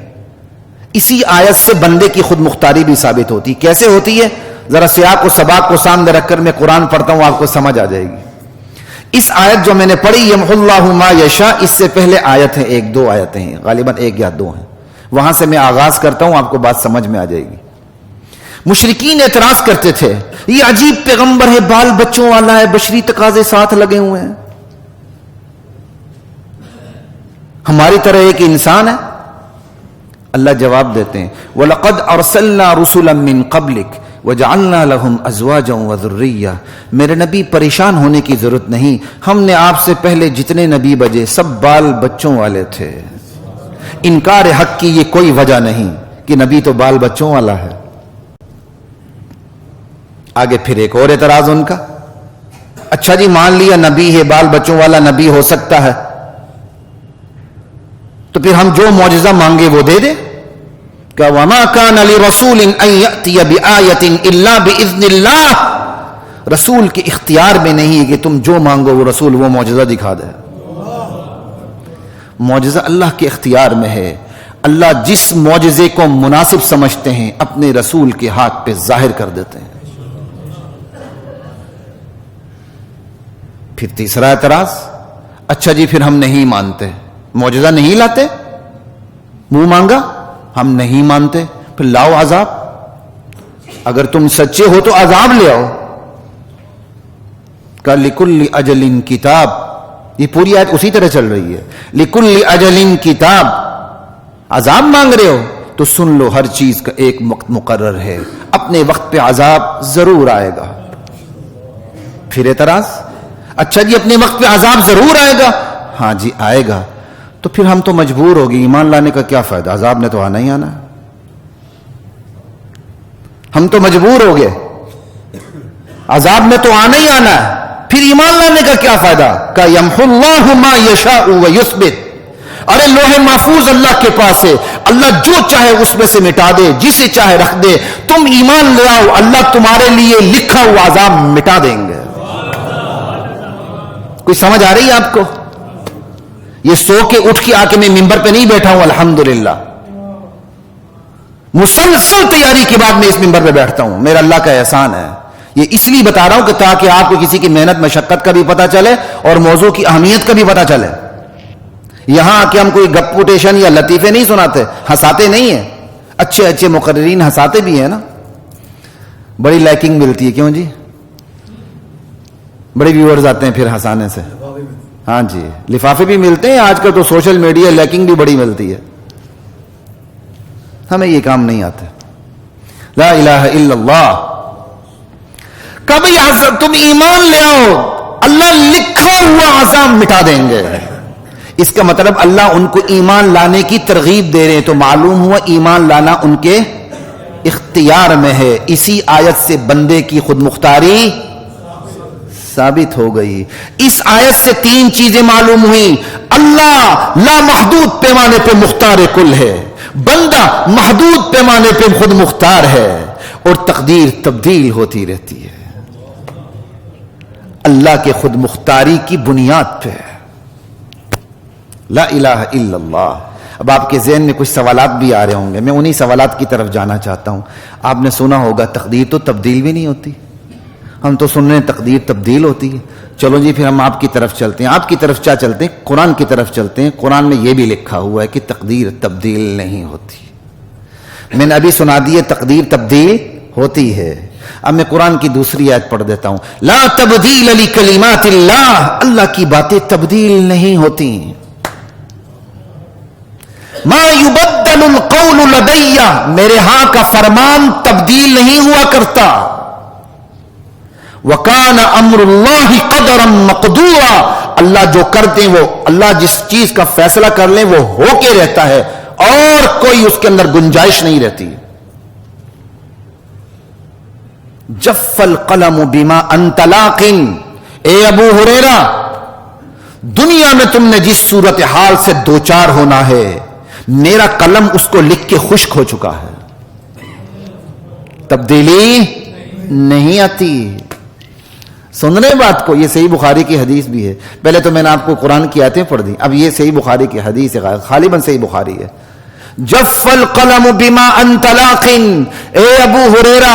اسی آیت سے بندے کی خود مختاری بھی ثابت ہوتی. کیسے ہوتی ہے؟ ذرا سیاق و سباق کو سامنے رکھ کر میں قرآن پڑھتا ہوں، آپ کو سمجھ آ جائے گی. اس آیت جو میں نے پڑھی یمحو اللہ ما یشاء، اس سے پہلے آیت ہے، 1-2 آیتیں ہیں، غالباً 1 یا 2 ہیں. وہاں سے میں آغاز کرتا ہوں، آپ کو بات سمجھ میں آ جائے گی. مشرکین اعتراض کرتے تھے یہ عجیب پیغمبر ہے، بال بچوں والا ہے، بشری تقاضے ساتھ لگے ہوئے ہیں، ہماری طرح ایک انسان ہے. اللہ جواب دیتے ہیں وَلَقَدْ أَرْسَلْنَا رُسُلًا مِّن قَبْلِكَ وَجَعَلْنَا لَهُمْ أَزْوَاجًا وَذُرِّيَّةً. میرے نبی پریشان ہونے کی ضرورت نہیں، ہم نے آپ سے پہلے جتنے نبی بھیجے سب بال بچوں والے تھے. انکار حق کی یہ کوئی وجہ نہیں کہ نبی تو بال بچوں والا ہے. آگے پھر ایک اور اعتراض ان کا، اچھا جی مان لیا نبی ہے، بال بچوں والا نبی ہو سکتا ہے، تو پھر ہم جو معجزہ مانگے وہ دے دیں. کہ وَمَا كَانَ لِرَسُولٍ أَن يَأْتِيَ بِآيَةٍ إِلَّا بِإِذْنِ اللَّهِ. رسول کے اختیار میں نہیں ہے کہ تم جو مانگو وہ رسول وہ معجزہ دکھا دے. معجزہ اللہ کے اختیار میں ہے. اللہ جس معجزے کو مناسب سمجھتے ہیں اپنے رسول کے ہاتھ پہ ظاہر کر دیتے ہیں. پھر تیسرا اعتراض، اچھا جی پھر ہم نہیں مانتے، معجزہ نہیں لاتے، منہ مانگا ہم نہیں مانتے، پھر لاؤ عذاب. اگر تم سچے ہو تو عذاب لے آؤ. کہ لِكُلِّ أَجَلٍ کتاب، یہ پوری آیت اسی طرح چل رہی ہے. لِكُلِّ أَجَلٍ کتاب، عذاب مانگ رہے ہو تو سن لو ہر چیز کا ایک وقت مقرر ہے، اپنے وقت پہ عذاب ضرور آئے گا. پھر اعتراض، اچھا جی اپنے وقت پہ عذاب ضرور آئے گا، ہاں جی آئے گا، تو پھر ہم تو مجبور ہوگی، ایمان لانے کا کیا فائدہ، عذاب نے تو آنا ہی آنا، ہم تو مجبور ہو گئے، عذاب نے تو آنا ہی آنا ہے، پھر ایمان لانے کا کیا فائدہ. کہ یمحو اللہ ما یشاء ویثبت ارے لوح محفوظ اللہ کے پاس ہے، اللہ جو چاہے اس میں سے مٹا دے، جسے چاہے رکھ دے. تم ایمان لے آؤ، اللہ تمہارے لیے لکھا ہوا عذاب مٹا دیں گے. کوئی سمجھ آ رہی ہے آپ کو؟ یہ سو کے اٹھ کے آ کے میں ممبر پہ نہیں بیٹھا ہوں، الحمدللہ مسلسل تیاری کے بعد میں اس ممبر پہ بیٹھتا ہوں، میرا اللہ کا احسان ہے. یہ اس لیے بتا رہا ہوں کہ تاکہ آپ کو کسی کی محنت مشقت کا بھی پتہ چلے اور موضوع کی اہمیت کا بھی پتہ چلے. یہاں آ کے ہم کوئی گپ کوٹیشن یا لطیفے نہیں سناتے، ہنساتے نہیں ہیں. اچھے اچھے مقررین ہنساتے بھی ہیں نا، بڑی لائکنگ ملتی ہے. کیوں جی؟ بڑے ویورز آتے ہیں پھر ہنسانے سے. ہاں جی، لفافے بھی ملتے ہیں آج کل تو، سوشل میڈیا لائکنگ بھی بڑی ملتی ہے. ہمیں یہ کام نہیں آتے. لا الہ الا اللہ. کبھی تم ایمان لے آؤ، اللہ لکھا ہوا عذاب مٹا دیں گے. اس کا مطلب اللہ ان کو ایمان لانے کی ترغیب دے رہے ہیں، تو معلوم ہوا ایمان لانا ان کے اختیار میں ہے. اسی آیت سے بندے کی خود مختاری ثابت ہو گئی. اس آیت سے تین چیزیں معلوم ہوئی. اللہ لامحدود پیمانے پہ مختار کل ہے، بندہ محدود پیمانے پہ خود مختار ہے، اور تقدیر تبدیل ہوتی رہتی ہے اللہ کے خود مختاری کی بنیاد پہ. لا الہ الا اللہ. اب آپ کے ذہن میں کچھ سوالات بھی آ رہے ہوں گے، میں انہی سوالات کی طرف جانا چاہتا ہوں. آپ نے سنا ہوگا تقدیر تو تبدیل بھی نہیں ہوتی. ہم تو سن رہے ہیں تقدیر تبدیل ہوتی ہے. چلو جی پھر ہم آپ کی طرف چلتے ہیں. آپ کی طرف کیا چلتے ہیں؟ قرآن کی طرف چلتے ہیں. قرآن میں یہ بھی لکھا ہوا ہے کہ تقدیر تبدیل نہیں ہوتی. میں نے ابھی سنا دی ہے تقدیر تبدیل ہوتی ہے. اب میں قرآن کی دوسری آیت پڑھ دیتا ہوں. لا تبدیل لکلمات اللہ. اللہ کی باتیں تبدیل نہیں ہوتی. ما یبدل القول لدی. میرے ہاں کا فرمان تبدیل نہیں ہوا کرتا. وَكَانَ أَمْرُ اللَّهِ قَدَرًا مَقْدُورًا. اللہ جو کرتے ہیں، وہ اللہ جس چیز کا فیصلہ کر لیں وہ ہو کے رہتا ہے، اور کوئی اس کے اندر گنجائش نہیں رہتی. جف القلم بما انت لاق. اے ابو ہریرہ، دنیا میں تم نے جس صورتحال سے دوچار ہونا ہے، میرا قلم اس کو لکھ کے خشک ہو چکا ہے. تبدیلی نہیں آتی. سن رہے بات کو؟ یہ صحیح بخاری کی حدیث بھی ہے. پہلے تو میں نے آپ کو قرآن کی آیتیں پڑھ دی، اب یہ صحیح بخاری کی حدیث ہے، غالباً صحیح بخاری ہے. جف القلم بما انت لاق. اے ابو ہریرہ،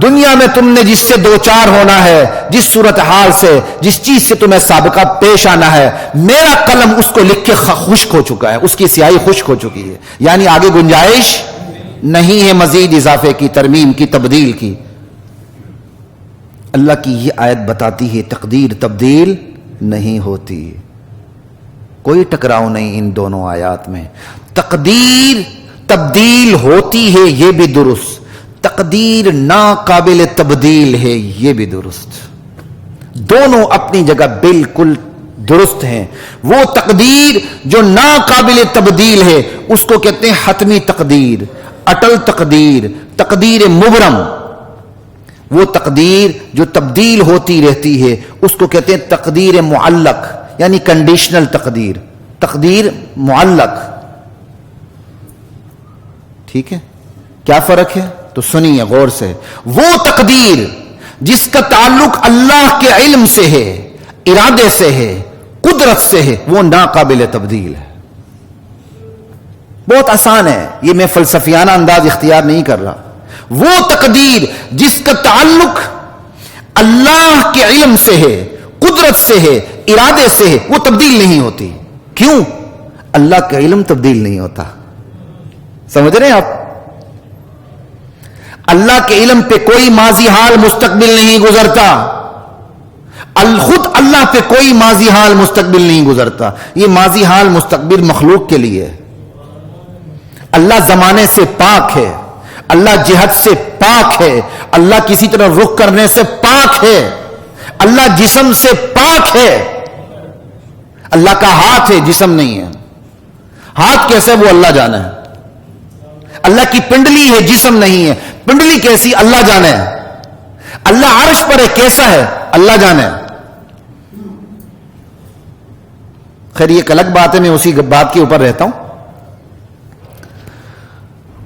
دنیا میں تم نے جس سے دوچار ہونا ہے، جس صورتحال سے، جس چیز سے تمہیں سابقہ پیش آنا ہے، میرا قلم اس کو لکھ کے خشک ہو چکا ہے، اس کی سیاہی خشک ہو چکی ہے. یعنی آگے گنجائش نہیں ہے مزید اضافے کی، ترمیم کی، تبدیل کی. اللہ کی یہ آیت بتاتی ہے تقدیر تبدیل نہیں ہوتی. کوئی ٹکراؤ نہیں ان دونوں آیات میں. تقدیر تبدیل ہوتی ہے یہ بھی درست، تقدیر ناقابل تبدیل ہے یہ بھی درست. دونوں اپنی جگہ بالکل درست ہیں. وہ تقدیر جو ناقابل تبدیل ہے اس کو کہتے ہیں حتمی تقدیر، اٹل تقدیر، تقدیر مبرم. وہ تقدیر جو تبدیل ہوتی رہتی ہے اس کو کہتے ہیں تقدیر معلق، یعنی کنڈیشنل تقدیر، تقدیر معلق. ٹھیک ہے؟ کیا فرق ہے؟ تو سنیے غور سے. وہ تقدیر جس کا تعلق اللہ کے علم سے ہے، ارادے سے ہے، قدرت سے ہے، وہ ناقابل تبدیل ہے. بہت آسان ہے، یہ میں فلسفیانہ انداز اختیار نہیں کر رہا. وہ تقدیر جس کا تعلق اللہ کے علم سے ہے، قدرت سے ہے، ارادے سے ہے، وہ تبدیل نہیں ہوتی. کیوں؟ اللہ کا علم تبدیل نہیں ہوتا. سمجھ رہے ہیں آپ؟ اللہ کے علم پہ کوئی ماضی حال مستقبل نہیں گزرتا. خود اللہ پہ کوئی ماضی حال مستقبل نہیں گزرتا. یہ ماضی حال مستقبل مخلوق کے لیے. اللہ زمانے سے پاک ہے، اللہ جہت سے پاک ہے، اللہ کسی طرح رخ کرنے سے پاک ہے، اللہ جسم سے پاک ہے. اللہ کا ہاتھ ہے، جسم نہیں ہے. ہاتھ کیسے؟ وہ اللہ جانے. اللہ کی پنڈلی ہے، جسم نہیں ہے. پنڈلی کیسی؟ اللہ جانے. اللہ عرش پر ہے، کیسا ہے؟ اللہ جانے. خیر یہ ایک الگ بات ہے، میں اسی بات کے اوپر رہتا ہوں.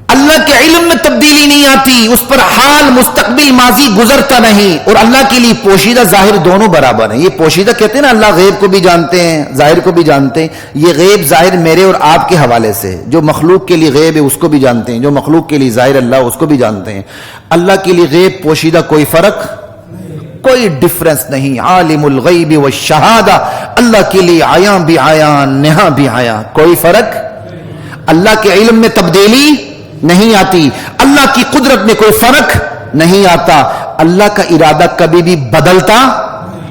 اللہ کے علم میں تبدیلی نہیں آتی، اس پر حال مستقبل ماضی گزرتا نہیں. اور اللہ کے لیے پوشیدہ ظاہر دونوں برابر ہیں. یہ پوشیدہ کہتے ہیں نا، اللہ غیب کو بھی جانتے ہیں ظاہر کو بھی جانتے ہیں. یہ غیب ظاہر میرے اور آپ کے حوالے سے، جو مخلوق کے لیے غیب ہے اس کو بھی جانتے ہیں، جو مخلوق کے لیے ظاہر اللہ اس کو بھی جانتے ہیں. اللہ کے لیے غیب پوشیدہ کوئی فرق، کوئی ڈفرنس نہیں. عالم الغیب والشہادہ، اللہ کے لیے عیاں بھی عیاں نہاں بھی عیاں، کوئی فرق. اللہ کے علم میں تبدیلی نہیں آتی، اللہ کی قدرت میں کوئی فرق نہیں آتا. اللہ کا ارادہ کبھی بھی بدلتا.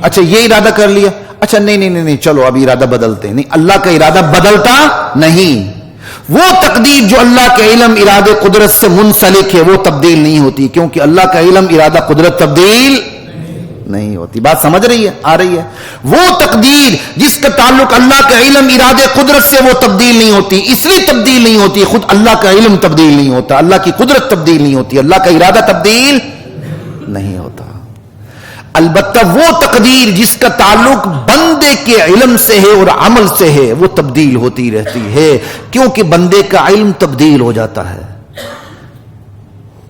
اچھا یہ ارادہ کر لیا، اچھا نہیں چلو اب ارادہ بدلتے نہیں. اللہ کا ارادہ بدلتا نہیں. وہ تقدیر جو اللہ کے علم ارادے قدرت سے منسلک ہے وہ تبدیل نہیں ہوتی، کیونکہ اللہ کا علم ارادہ قدرت تبدیل نہیں ہوتی. بات سمجھ رہی ہے، آ رہی ہے؟ وہ تقدیر جس کا تعلق اللہ کا علم ارادے قدرت سے وہ تبدیل نہیں ہوتی. اس لیے تبدیل نہیں ہوتی، خود اللہ کا علم تبدیل نہیں ہوتا، اللہ کی قدرت تبدیل نہیں ہوتی، اللہ کا ارادہ تبدیل نہیں ہوتا. البتہ وہ تقدیر جس کا تعلق بندے کے علم سے ہے اور عمل سے ہے وہ تبدیل ہوتی رہتی ہے، کیونکہ بندے کا علم تبدیل ہو جاتا ہے.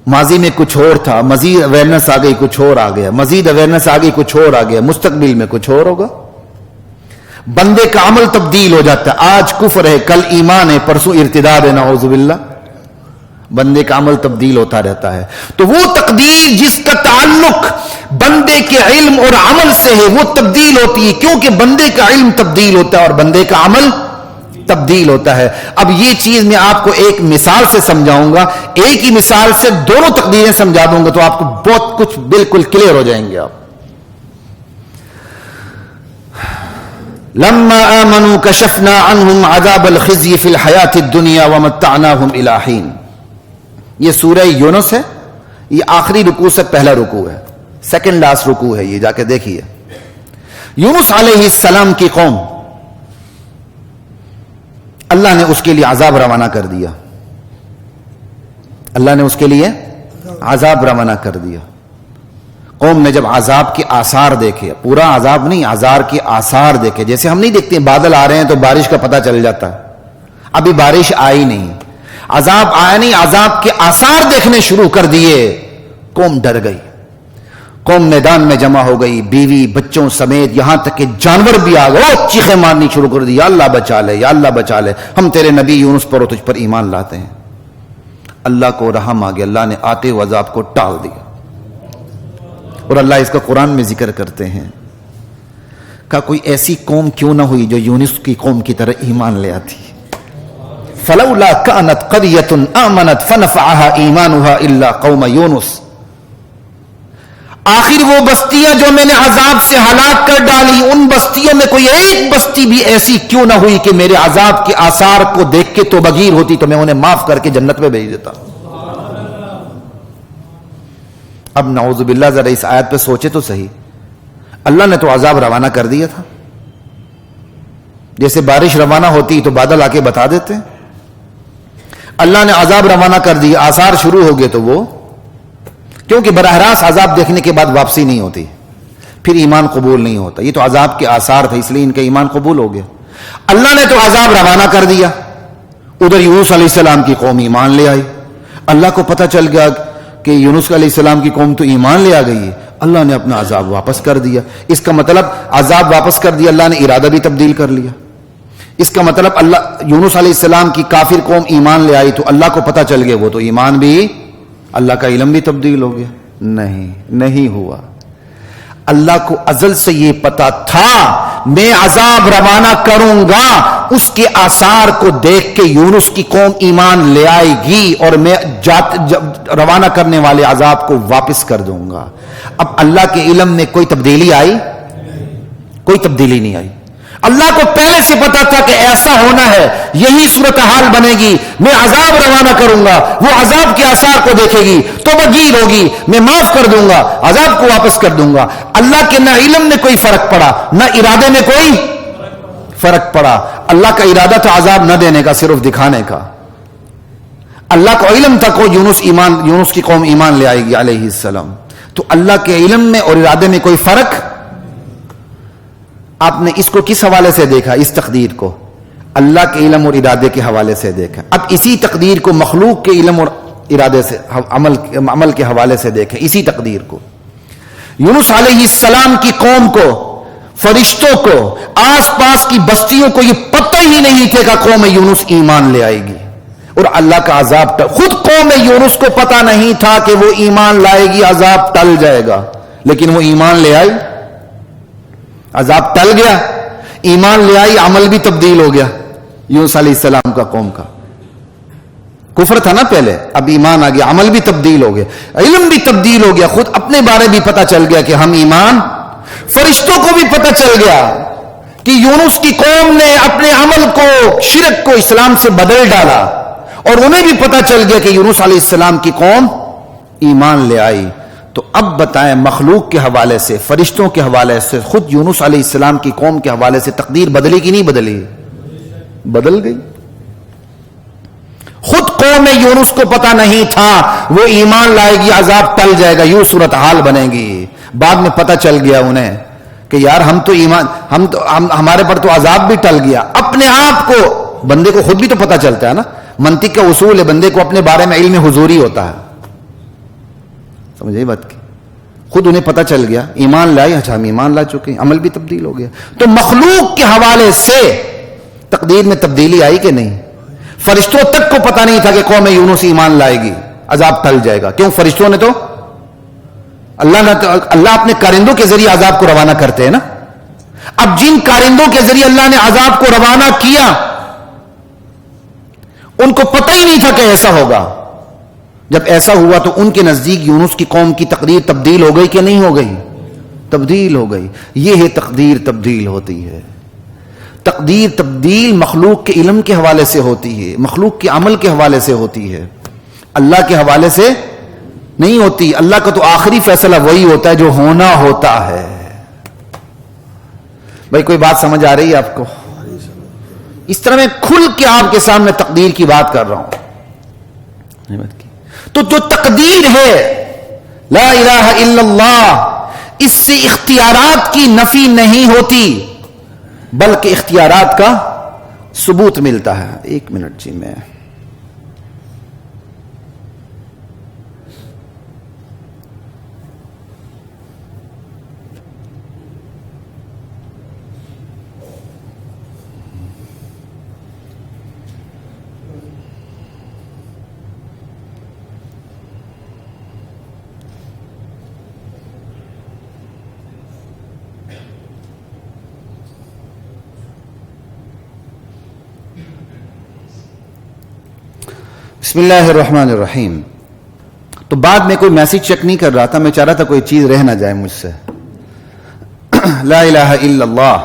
ماضی میں کچھ اور تھا، مزید اویئرنس آ گئی کچھ اور آ گیا، مزید اویئرنس آ گئی کچھ اور آ گیا، مستقبل میں کچھ اور ہوگا. بندے کا عمل تبدیل ہو جاتا ہے. آج کفر ہے، کل ایمان ہے، پرسوں ارتداد ہے، نعوذ باللہ. بندے کا عمل تبدیل ہوتا رہتا ہے. تو وہ تقدیر جس کا تعلق بندے کے علم اور عمل سے ہے وہ تبدیل ہوتی ہے، کیونکہ بندے کا علم تبدیل ہوتا ہے اور بندے کا عمل تبدیل ہوتا ہے. اب یہ چیز میں آپ کو ایک مثال سے سمجھاؤں گا، ایک ہی مثال سے دونوں تقدیریں سمجھا دوں گا تو آپ کو بہت کچھ بالکل کلیئر ہو جائیں گے. آپ لما آمنوا کشفنا عنہم عذاب الخزي فی الحیاة الدنیا ومتعناہم الی حین. یہ سورہ یونس ہے، یہ آخری رکوع سے پہلا رکوع ہے، سیکنڈ لاسٹ رکوع ہے. یہ جا کے دیکھیے. یونس علیہ السلام کی قوم، اللہ نے اس کے لیے عذاب روانہ کر دیا. اللہ نے اس کے لیے عذاب روانہ کر دیا. قوم نے جب عذاب کے آثار دیکھے، پورا عذاب نہیں، عذاب کے آثار دیکھے. جیسے ہم نہیں دیکھتے بادل آ رہے ہیں تو بارش کا پتہ چل جاتا ہے، ابھی بارش آئی نہیں، عذاب آیا نہیں، عذاب کے آثار دیکھنے شروع کر دیے. قوم ڈر گئی، قوم میدان میں جمع ہو گئی، بیوی بچوں سمیت، یہاں تک کہ جانور بھی آ گئے، چیخیں مارنی شروع کر دی، یا اللہ بچا لے، یا اللہ بچا لے، ہم تیرے نبی یونس پر اور تجھ پر ایمان لاتے ہیں. اللہ کو رحم آ گیا، اللہ نے آتے ہوئے عذاب کو ٹال دیا. اور اللہ اس کا قرآن میں ذکر کرتے ہیں کہ کوئی ایسی قوم کیوں نہ ہوئی جو یونس کی قوم کی طرح ایمان لے آتی. فلولا كانت قرية آمنت فنفعها ایمانها الا قوم یونس. آخر وہ بستیاں جو میں نے عذاب سے ہلاک کر ڈالی، ان بستیوں میں کوئی ایک بستی بھی ایسی کیوں نہ ہوئی کہ میرے عذاب کے آثار کو دیکھ کے تو بغیر ہوتی تو میں انہیں معاف کر کے جنت میں بھیج دیتا. اب نعوذ باللہ ذرا اس آیت پہ سوچے تو صحیح. اللہ نے تو عذاب روانہ کر دیا تھا، جیسے بارش روانہ ہوتی تو بادل آ کے بتا دیتے. اللہ نے عذاب روانہ کر دیا، آثار شروع ہو گئے تو وہ، کیونکہ براہ راست عذاب دیکھنے کے بعد واپسی نہیں ہوتی، پھر ایمان قبول نہیں ہوتا. یہ تو عذاب کے آثار تھے، اس لیے ان کا ایمان قبول ہو گیا. اللہ نے تو عذاب روانہ کر دیا. ادھر یونس علیہ السلام کی قوم ایمان لے آئی. اللہ کو پتہ چل گیا کہ یونس علیہ السلام کی قوم تو ایمان لے آ گئی ہے. اللہ نے اپنا عذاب واپس کر دیا. اس کا مطلب عذاب واپس کر دیا، اللہ نے ارادہ بھی تبدیل کر لیا. اس کا مطلب اللہ یونس علیہ السلام کی کافر قوم ایمان لے آئی تو اللہ کو پتہ چل گیا وہ تو ایمان بھی، اللہ کا علم بھی تبدیل ہو گیا. نہیں ہوا. اللہ کو ازل سے یہ پتا تھا میں عذاب روانہ کروں گا، اس کے آثار کو دیکھ کے یونس کی قوم ایمان لے آئے گی اور میں روانہ کرنے والے عذاب کو واپس کر دوں گا. اب اللہ کے علم میں کوئی تبدیلی آئی؟ کوئی تبدیلی نہیں آئی. اللہ کو پہلے سے پتا تھا کہ ایسا ہونا ہے، یہی صورتحال بنے گی، میں عذاب روانہ کروں گا، وہ عذاب کے آثار کو دیکھے گی تو بغیر ہوگی، میں معاف کر دوں گا، عذاب کو واپس کر دوں گا. اللہ کے نہ علم میں کوئی فرق پڑا نہ ارادے میں کوئی فرق پڑا. اللہ کا ارادہ تھا عذاب نہ دینے کا، صرف دکھانے کا. اللہ کو علم تھا کو یونس کی قوم ایمان لے آئے گی علیہ السلام. تو اللہ کے علم میں اور ارادے میں کوئی فرق آپ نے اس کو کس حوالے سے دیکھا؟ اس تقدیر کو اللہ کے علم اور ارادے کے حوالے سے دیکھا. اب اسی تقدیر کو مخلوق کے علم اور ارادے سے عمل کے حوالے سے دیکھیں. اسی تقدیر کو یونس علیہ السلام کی قوم کو، فرشتوں کو، آس پاس کی بستیوں کو یہ پتہ ہی نہیں تھے کہ قوم یونس ایمان لے آئے گی اور اللہ کا عذاب خود قوم یونس کو پتہ نہیں تھا کہ وہ ایمان لائے گی، عذاب ٹل جائے گا، لیکن وہ ایمان لے آئی. عذاب ٹل گیا، ایمان لے آئی، عمل بھی تبدیل ہو گیا. یونس علیہ السلام کا قوم کا کفر تھا نا پہلے، اب ایمان آ گیا، عمل بھی تبدیل ہو گیا، علم بھی تبدیل ہو گیا، خود اپنے بارے بھی پتہ چل گیا کہ ہم ایمان. فرشتوں کو بھی پتہ چل گیا کہ یونس کی قوم نے اپنے عمل کو، شرک کو اسلام سے بدل ڈالا، اور انہیں بھی پتہ چل گیا کہ یونس علیہ السلام کی قوم ایمان لے آئی. تو اب بتائیں مخلوق کے حوالے سے، فرشتوں کے حوالے سے، خود یونس علیہ السلام کی قوم کے حوالے سے تقدیر بدلی کہ نہیں بدلی؟ بدل گئی. خود قوم یونس کو پتہ نہیں تھا وہ ایمان لائے گی، عذاب ٹل جائے گا، یوں صورتحال بنے گی. بعد میں پتہ چل گیا انہیں کہ یار ہم تو ایمان، ہمارے پر تو عذاب بھی ٹل گیا. اپنے آپ کو، بندے کو خود بھی تو پتہ چلتا ہے نا، منطق کا اصول ہے، بندے کو اپنے بارے میں علم حضوری ہوتا ہے. سمجھے بات کی؟ خود انہیں پتہ چل گیا، ایمان لائے، اچھا ہم ایمان لا چکے، عمل بھی تبدیل ہو گیا. تو مخلوق کے حوالے سے تقدیر میں تبدیلی آئی کہ نہیں؟ فرشتوں تک کو پتہ نہیں تھا کہ قوم یونس ایمان لائے گی، عذاب ٹل جائے گا. کیوں؟ فرشتوں نے تو اللہ اپنے کارندوں کے ذریعے عذاب کو روانہ کرتے ہیں نا. اب جن کارندوں کے ذریعے اللہ نے عذاب کو روانہ کیا ان کو پتہ ہی نہیں تھا کہ ایسا ہوگا. جب ایسا ہوا تو ان کے نزدیک یونس کی قوم کی تقدیر تبدیل ہو گئی کہ نہیں ہو گئی؟ تبدیل ہو گئی. یہ ہے تقدیر تبدیل ہوتی ہے. تقدیر تبدیل مخلوق کے علم کے حوالے سے ہوتی ہے، مخلوق کے عمل کے حوالے سے ہوتی ہے، اللہ کے حوالے سے نہیں ہوتی. اللہ کا تو آخری فیصلہ وہی ہوتا ہے جو ہونا ہوتا ہے. بھائی کوئی بات سمجھ آ رہی ہے آپ کو؟ اس طرح میں کھل کے آپ کے سامنے تقدیر کی بات کر رہا ہوں. تو جو تقدیر ہے لا الہ الا اللہ، اس سے اختیارات کی نفی نہیں ہوتی بلکہ اختیارات کا ثبوت ملتا ہے. ایک منٹ جی، میں بسم اللہ الرحمن الرحیم. تو بعد میں کوئی میسج چیک نہیں کر رہا تھا، میں چاہ رہا تھا کوئی چیز رہ نہ جائے مجھ سے. لا الہ الا اللہ.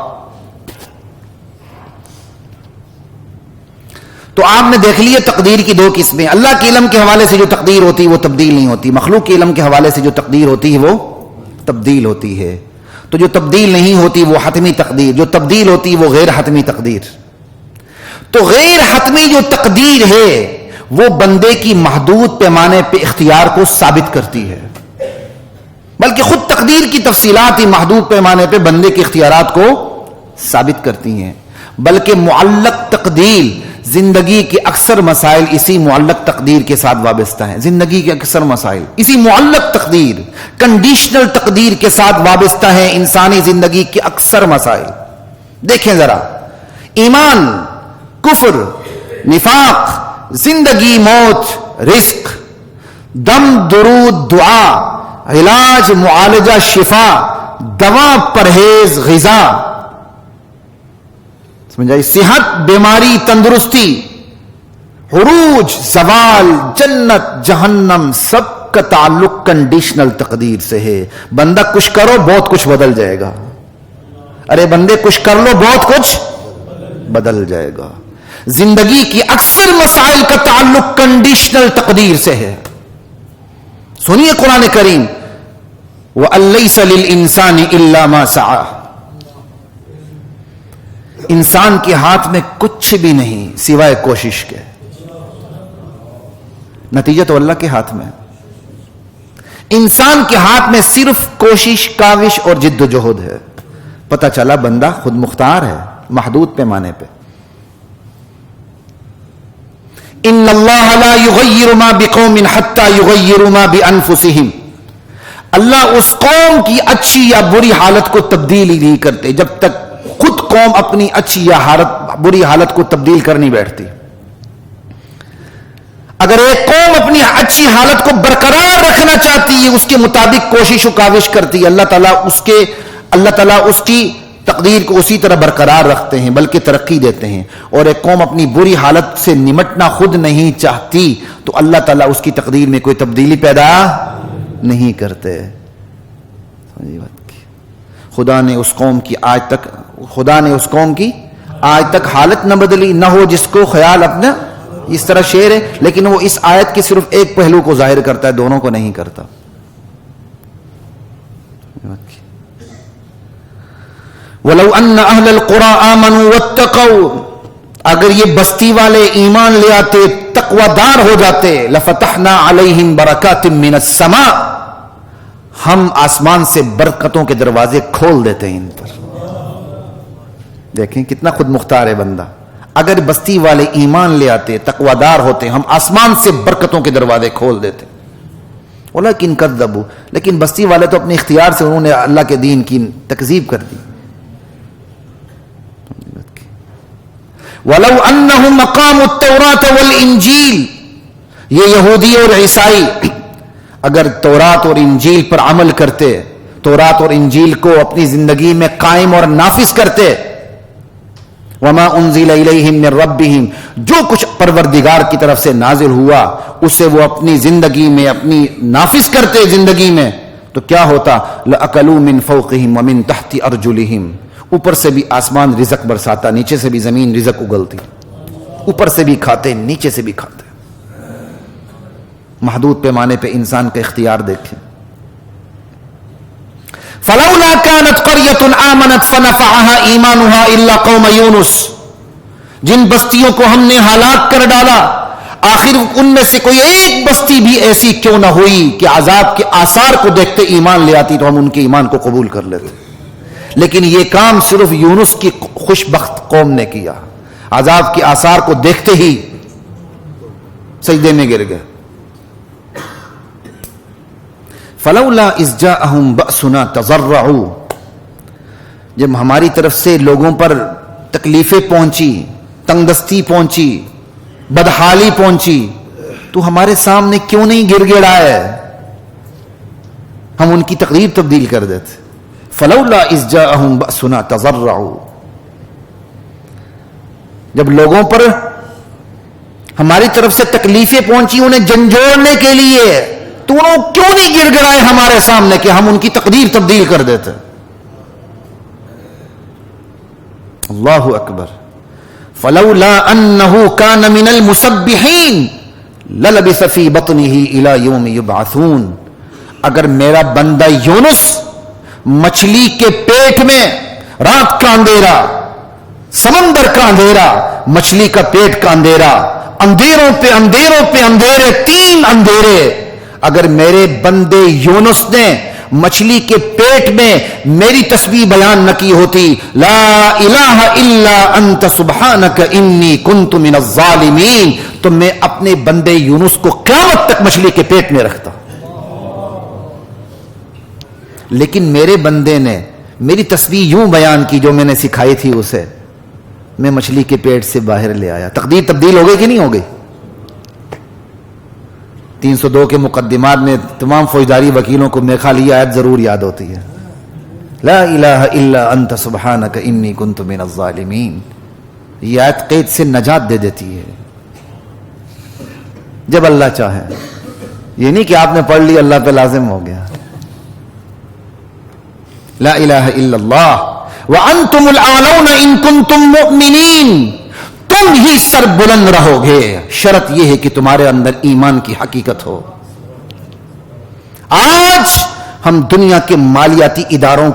تو آپ نے دیکھ لی تقدیر کی دو قسمیں. اللہ کے علم کے حوالے سے جو تقدیر ہوتی ہے وہ تبدیل نہیں ہوتی، مخلوق کے علم کے حوالے سے جو تقدیر ہوتی ہے وہ تبدیل ہوتی ہے. تو جو تبدیل نہیں ہوتی وہ حتمی تقدیر، جو تبدیل ہوتی ہے وہ غیر حتمی تقدیر. تو غیر حتمی جو تقدیر ہے وہ بندے کی محدود پیمانے پہ اختیار کو ثابت کرتی ہے، بلکہ خود تقدیر کی تفصیلات ہی محدود پیمانے پہ بندے کے اختیارات کو ثابت کرتی ہیں. بلکہ معلق تقدیر، زندگی کے اکثر مسائل اسی معلق تقدیر کے ساتھ وابستہ ہیں. زندگی کے اکثر مسائل اسی معلق تقدیر، کنڈیشنل تقدیر کے ساتھ وابستہ ہیں. انسانی زندگی کے اکثر مسائل دیکھیں ذرا، ایمان، کفر، نفاق، زندگی موت، رزق، دم درود دعا، علاج معالجہ شفا، دوا پرہیز غذا، سمجھائی، صحت بیماری تندرستی، عروج زوال، جنت جہنم، سب کا تعلق کنڈیشنل تقدیر سے ہے. بندہ کچھ کرو بہت کچھ بدل جائے گا. ارے بندے کچھ کر لو بہت کچھ بدل جائے گا. زندگی کی اکثر مسائل کا تعلق کنڈیشنل تقدیر سے ہے. سنیے قرآن کریم، وَأَلَّيْسَ لِلْإِنسَانِ إِلَّا مَا سَعَى. انسان کے ہاتھ میں کچھ بھی نہیں سوائے کوشش کے. نتیجہ تو اللہ کے ہاتھ میں. انسان کے ہاتھ میں صرف کوشش، کاوش اور جد و جہد ہے. پتہ چلا بندہ خود مختار ہے محدود پیمانے پہ. ان اللہ لا یغیر ما بقوم حتی یغیروا ما بانفسہم. اللہ اس قوم کی اچھی یا بری حالت کو تبدیل ہی نہیں کرتے جب تک خود قوم اپنی اچھی یا بری حالت کو تبدیل کر نہیں بیٹھتی. اگر ایک قوم اپنی اچھی حالت کو برقرار رکھنا چاہتی ہے اس کے مطابق کوشش و کاوش کرتی ہے, اللہ تعالیٰ اس کی تقدیر کو اسی طرح برقرار رکھتے ہیں بلکہ ترقی دیتے ہیں. اور ایک قوم اپنی بری حالت سے نمٹنا خود نہیں چاہتی تو اللہ تعالیٰ اس کی تقدیر میں کوئی تبدیلی پیدا نہیں کرتے. خدا نے اس قوم کی آج تک حالت نہ بدلی نہ ہو جس کو خیال اپنا. اس طرح شعر ہے لیکن وہ اس آیت کے صرف ایک پہلو کو ظاہر کرتا ہے, دونوں کو نہیں کرتا. وَلَوْ أَنَّ أَهْلَ الْقُرَىٰ آمَنُوا وَاتَّقَوْا, اگر یہ بستی والے ایمان لے آتے تقوی دار ہو جاتے, لَفَتَحْنَا عَلَيْهِمْ بَرَكَاتٍ مِّنَ السَّمَاءِ, ہم آسمان سے برکتوں کے دروازے کھول دیتے ہیں ان پر. دیکھیں کتنا خود مختار ہے بندہ. اگر بستی والے ایمان لے آتے تقوی دار ہوتے ہم آسمان سے برکتوں کے دروازے کھول دیتے. وَلَكِنْ كَذَّبُوا, لیکن بستی والے تو اپنے اختیار سے انہوں نے اللہ کے دین کی تکذیب کر دی. وَلَوْ أَنَّهُمْ أَقَامُوا التَّوْرَاةَ وَالْإِنْجِيلَ, یہ یہودی اور عیسائی اگر تورات اور انجیل پر عمل کرتے, تورات اور انجیل کو اپنی زندگی میں قائم اور نافذ کرتے, وَمَا أُنزِلَ إِلَيْهِمْ مِنْ رَبِّهِمْ, جو کچھ پروردگار کی طرف سے نازل ہوا اسے وہ اپنی زندگی میں اپنی نافذ کرتے زندگی میں, تو کیا ہوتا؟ لَأَكَلُوا مِنْ فَوْقِهِمْ وَمِنْ تَحْتِ أَرْجُلِهِمْ, اوپر سے بھی آسمان رزق برساتا, نیچے سے بھی زمین رزق اگلتی, اوپر سے بھی کھاتے نیچے سے بھی کھاتے. محدود پیمانے پہ انسان کا اختیار دیکھیں. فَلَوْلَا كَانَتْ قَرْيَةٌ آمَنَتْ فَنَفَعَهَا إِيمَانُهَا إِلَّا قَوْمَ يُونُسَ, جن بستیوں کو ہم نے ہلاک کر ڈالا آخر ان میں سے کوئی ایک بستی بھی ایسی کیوں نہ ہوئی کہ عذاب کے آثار کو دیکھتے ایمان لے آتی تو ہم ان کے ایمان کو قبول کر لیتے. لیکن یہ کام صرف یونس کی خوش بخت قوم نے کیا, عذاب کے آثار کو دیکھتے ہی سجدے میں گر گئے. فلولا اذ جاءهم بأسنا تضرعوا, جب ہماری طرف سے لوگوں پر تکلیفیں پہنچی, تنگدستی پہنچی, بدحالی پہنچی, تو ہمارے سامنے کیوں نہیں گر گڑائے, ہم ان کی تقدیر تبدیل کر دیتے. فلولا اذ جاءهم بأسنا تضرعوا, جب لوگوں پر ہماری طرف سے تکلیفیں پہنچی انہیں جھنجھوڑنے کے لیے, تو انہوں کیوں نہیں گر گڑائے ہمارے سامنے کہ ہم ان کی تقدیر تبدیل کر دیتے. اللہ اکبر. فلولا انه كان من المسبحين للبث في بطنه الى يوم يبعثون, اگر میرا بندہ یونس مچھلی کے پیٹ میں, رات کا اندھیرا, سمندر کا اندھیرا, مچھلی کا پیٹ کا اندھیرا, اندھیروں پہ اندھیروں پہ اندھیرے, 3 اندھیرے, اگر میرے بندے یونس نے مچھلی کے پیٹ میں میری تسبیح بیان نہ کی ہوتی, لا الہ الا انت سبحانک انی کنت من الظالمین, تو میں اپنے بندے یونس کو قیامت تک مچھلی کے پیٹ میں رکھتا. لیکن میرے بندے نے میری تسبیح یوں بیان کی جو میں نے سکھائی تھی اسے, میں مچھلی کے پیٹ سے باہر لے آیا. تقدیر تبدیل ہو گئی کہ نہیں ہو گئی؟ 302 کے مقدمات میں تمام فوجداری وکیلوں کو میرے خیال یہ آیت ضرور یاد ہوتی ہے, لا الہ الا انت سبحانک انی کنت من الظالمین. یہ آیت قید سے نجات دے دیتی ہے جب اللہ چاہے. یہ نہیں کہ آپ نے پڑھ لی اللہ پہ لازم ہو گیا. لا الہ الا اللہ وانتم الاعلون ان کنتم مؤمنین, تم ہی سر بلند رہو گے, شرط یہ ہے کہ تمہارے اندر ایمان کی حقیقت ہو. آج ہم دنیا کے مالیاتی اداروں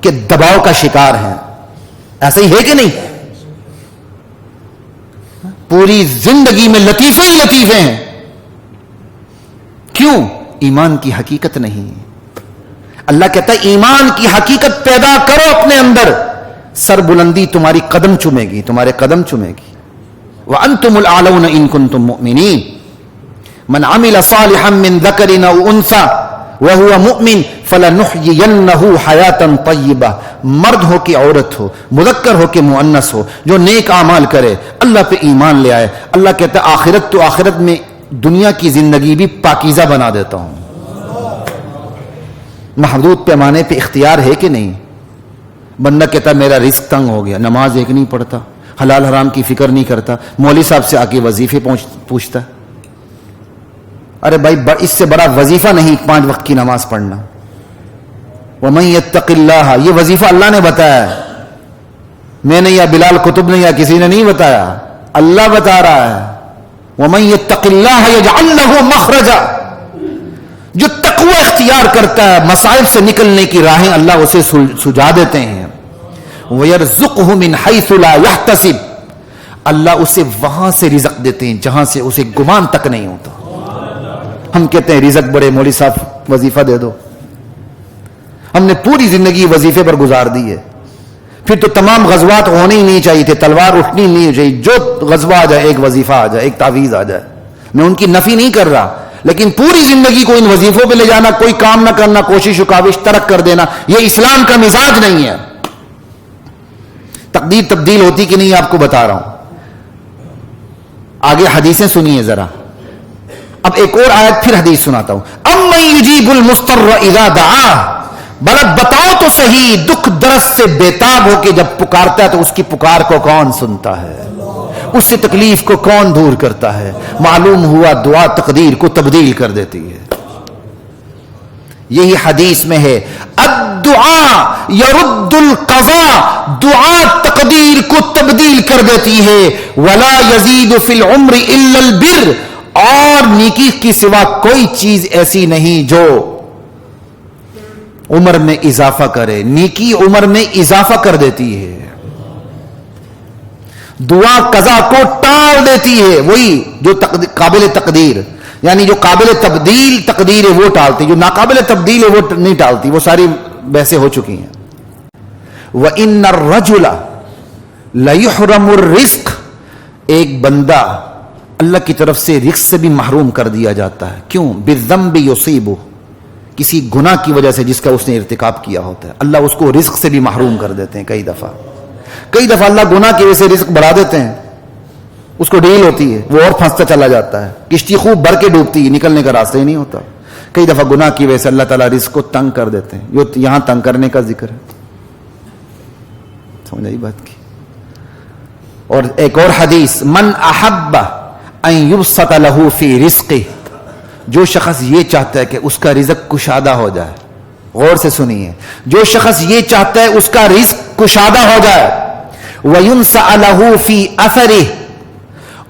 کے دباؤ کا شکار ہیں, ایسا ہی ہے کہ نہیں؟ پوری زندگی میں لطیفے ہی لطیفے ہیں. کیوں؟ ایمان کی حقیقت نہیں. اللہ کہتا ہے ایمان کی حقیقت پیدا کرو اپنے اندر، سر بلندی تمہاری قدم چومے گی، تمہارے قدم چومے گی. وَأَنْتُمُ الْأَعْلَوْنَ إِن كُنتُم مُؤْمِنِينَ مَنْ عَمِلَ صَالِحًا مِّن ذَكَرٍ أَوْ أُنثَىٰ وَهُوَ مُؤْمِنٌ فَلَنُحْيِيَنَّهُ حَيَاةً طَيِّبَةً. مرد ہو کہ عورت ہو، مذکر ہو کہ مؤنث ہو، جو نیک اعمال کرے، اللہ پہ ایمان لے آئے، اللہ کہتا ہے آخرت تو آخرت میں دنیا کی زندگی بھی پاکیزہ بنا دیتا ہوں. محدود پیمانے پہ اختیار ہے کہ نہیں؟ بندہ کہتا میرا رزق تنگ ہو گیا، نماز ایک نہیں پڑھتا، حلال حرام کی فکر نہیں کرتا، مولوی صاحب سے آ کے وظیفے پوچھتا ہے. ارے بھائی اس سے بڑا وظیفہ نہیں 5 وقت کی نماز پڑھنا. وَمَن يَتَّقِ اللَّهَ، یہ وظیفہ اللہ نے بتایا ہے، میں نے یا بلال قطب نے یا کسی نے نہیں بتایا، اللہ بتا رہا ہے. وَمَن يَتَّقِ اللَّهَ يَجْعَل لَّهُ مَخْرَجًا، جو تقوی اختیار کرتا ہے مصائب سے نکلنے کی راہیں اللہ اسے سجا دیتے ہیں. وَيَرْزُقْهُ مِنْ حَيْثُ لَا يَحْتَسِبُ، اللہ اسے وہاں سے رزق دیتے ہیں جہاں سے اسے گمان تک نہیں ہوتا. ہم کہتے ہیں رزق بڑے، مولوی صاحب وظیفہ دے دو. ہم نے پوری زندگی وظیفے پر گزار دی ہے، پھر تو تمام غزوات ہونے ہی نہیں چاہیے تھے، تلوار اٹھنی نہیں چاہیے، جو غزوہ آ جائے ایک وظیفہ آ جائے، ایک تعویذ آ جائے. میں ان کی نفی نہیں کر رہا، لیکن پوری زندگی کو ان وظیفوں پہ لے جانا، کوئی کام نہ کرنا، کوشش و کاوش ترک کر دینا، یہ اسلام کا مزاج نہیں ہے. تقدیر تبدیل ہوتی کہ نہیں آپ کو بتا رہا ہوں. آگے حدیثیں سنیے ذرا. اب ایک اور آیت پھر حدیث سناتا ہوں. اَمَّن يُجِيبُ الْمُضْطَرَّ إِذَا دَعَاهُ، بلد بتاؤ تو صحیح، دکھ درس سے بےتاب ہو کے جب پکارتا ہے تو اس کی پکار کو کون سنتا ہے، اس سے تکلیف کو کون دور کرتا ہے. معلوم ہوا دعا تقدیر کو تبدیل کر دیتی ہے. یہی حدیث میں ہے الدعاء يرد القضاء، دعا تقدیر کو تبدیل کر دیتی ہے. ولا يزيد في العمر الا البر، اور نیکی کی سوا کوئی چیز ایسی نہیں جو عمر میں اضافہ کرے. نیکی عمر میں اضافہ کر دیتی ہے، دعا قضا کو ٹال دیتی ہے. وہی جو قابل تقدیر، یعنی جو قابل تبدیل تقدیر ہے وہ ٹالتی، جو ناقابل تبدیل ہے وہ نہیں ٹالتی. وہ ساری بحثیں ہو چکی ہیں. وَإِنَّ الرَّجُلَ لَيُحْرَمُ الرِّزْقَ، ایک بندہ اللہ کی طرف سے رزق سے بھی محروم کر دیا جاتا ہے. کیوں؟ بِالذَّنبِ يُصِيبُهُ، کسی گناہ کی وجہ سے جس کا اس نے ارتکاب کیا ہوتا ہے، اللہ اس کو رزق سے بھی محروم کر دیتے ہیں. کئی دفعہ اللہ گناہ کی وجہ سے رزق بڑھا دیتے ہیں، اس کو ڈیل ہوتی ہے، وہ اور پھنستا چلا جاتا ہے، کشتی خوب بھر کے ڈوبتی ہے، نکلنے کا راستہ ہی نہیں ہوتا. کئی دفعہ گناہ کی وجہ سے اللہ تعالیٰ رزق کو تنگ کر دیتے ہیں. جو یہاں تنگ کرنے کا ذکر ہے، سمجھ آئی بات کی. اور ایک اور حدیث، من احب ان یبسط له فی رزقہ، جو شخص یہ چاہتا ہے کہ اس کا رزق کشادہ ہو جائے، غور سے سنیے، جو شخص یہ چاہتا ہے اس کا رزق کشادہ ہو جائے، وَيُنْسَأَ لَهُ فِي أَثَرِهِ،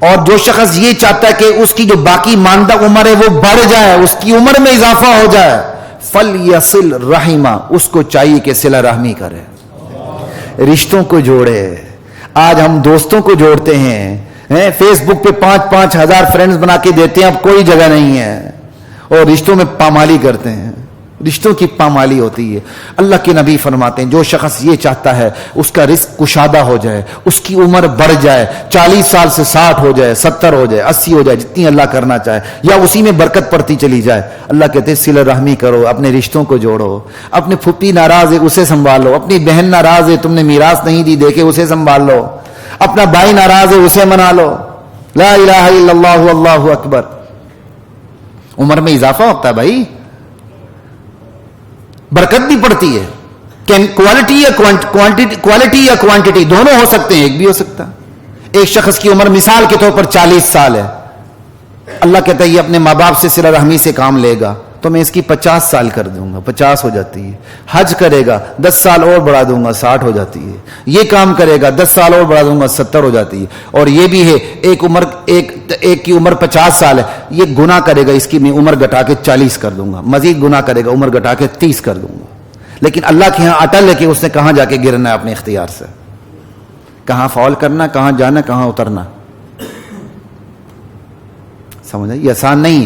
اور جو شخص یہ چاہتا ہے کہ اس کی جو باقی ماندہ عمر ہے وہ بڑھ جائے، اس کی عمر میں اضافہ ہو جائے، فَلْيَصِلْ رَحِمَهُ، اس کو چاہیے کہ صلہ رحمی کرے، رشتوں کو جوڑے. آج ہم دوستوں کو جوڑتے ہیں، فیس بک پہ 5-5 ہزار فرینڈز بنا کے دیتے ہیں، اب کوئی جگہ نہیں ہے، اور رشتوں میں پامالی کرتے ہیں. رشتوں کی پامالی ہوتی ہے. اللہ کے نبی فرماتے ہیں جو شخص یہ چاہتا ہے اس کا رزق کشادہ ہو جائے، اس کی عمر بڑھ جائے، 40 سال سے 60 ہو جائے، 70 ہو جائے، 80 ہو جائے، جتنی اللہ کرنا چاہے، یا اسی میں برکت پڑتی چلی جائے. اللہ کہتے ہیں صلہ رحمی کرو، اپنے رشتوں کو جوڑو. اپنے پھپھی ناراض ہے اسے سنبھالو، اپنی بہن ناراض ہے تم نے میراث نہیں دی دے کے اسے سنبھال لو، اپنا بھائی ناراض ہے اسے منا لو. لا الہ الا اللہ اللہ اکبر. عمر میں اضافہ ہوتا ہے بھائی، برکت بھی پڑتی ہے. کوالٹی یا کوانٹٹی دونوں ہو سکتے ہیں، ایک بھی ہو سکتا. ایک شخص کی عمر مثال کے طور پر 40 سال ہے، اللہ کہتا ہے یہ اپنے ماں باپ سے صلہ رحمی سے کام لے گا تو میں اس کی 50 سال کر دوں گا، 50 ہو جاتی ہے. حج کرے گا 10 سال اور بڑھا دوں گا، 60 ہو جاتی ہے. یہ کام کرے گا 10 سال اور بڑھا دوں گا، 70 ہو جاتی ہے. اور یہ بھی ہے ایک کی عمر 50 سال ہے، یہ گناہ کرے گا، اس کی میں عمر گھٹا کے 40 کر دوں گا، مزید گناہ کرے گا عمر گھٹا کے 30 کر دوں گا. لیکن اللہ کے ہاں اٹل ہے کہ اس نے کہاں جا کے گرنا ہے اپنے اختیار سے، کہاں فال کرنا، کہاں جانا، کہاں اترنا. سمجھا؟ یہ آسان نہیں.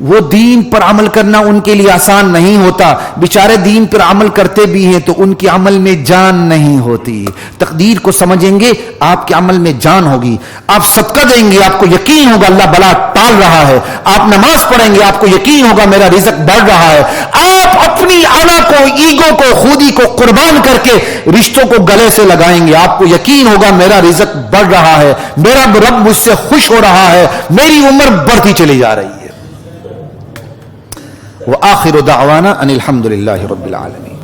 وہ دین پر عمل کرنا ان کے لیے آسان نہیں ہوتا. بیچارے دین پر عمل کرتے بھی ہیں تو ان کے عمل میں جان نہیں ہوتی. تقدیر کو سمجھیں گے آپ کے عمل میں جان ہوگی. آپ صدقہ دیں گے آپ کو یقین ہوگا اللہ بلا ٹال رہا ہے. آپ نماز پڑھیں گے آپ کو یقین ہوگا میرا رزق بڑھ رہا ہے. آپ اپنی انا کو، ایگو کو، خودی کو قربان کر کے رشتوں کو گلے سے لگائیں گے، آپ کو یقین ہوگا میرا رزق بڑھ رہا ہے، میرا رب مجھ سے خوش ہو رہا ہے، میری عمر بڑھتی چلی جا رہی ہے. وآخر دعوانا ان الحمد للہ رب العالمین.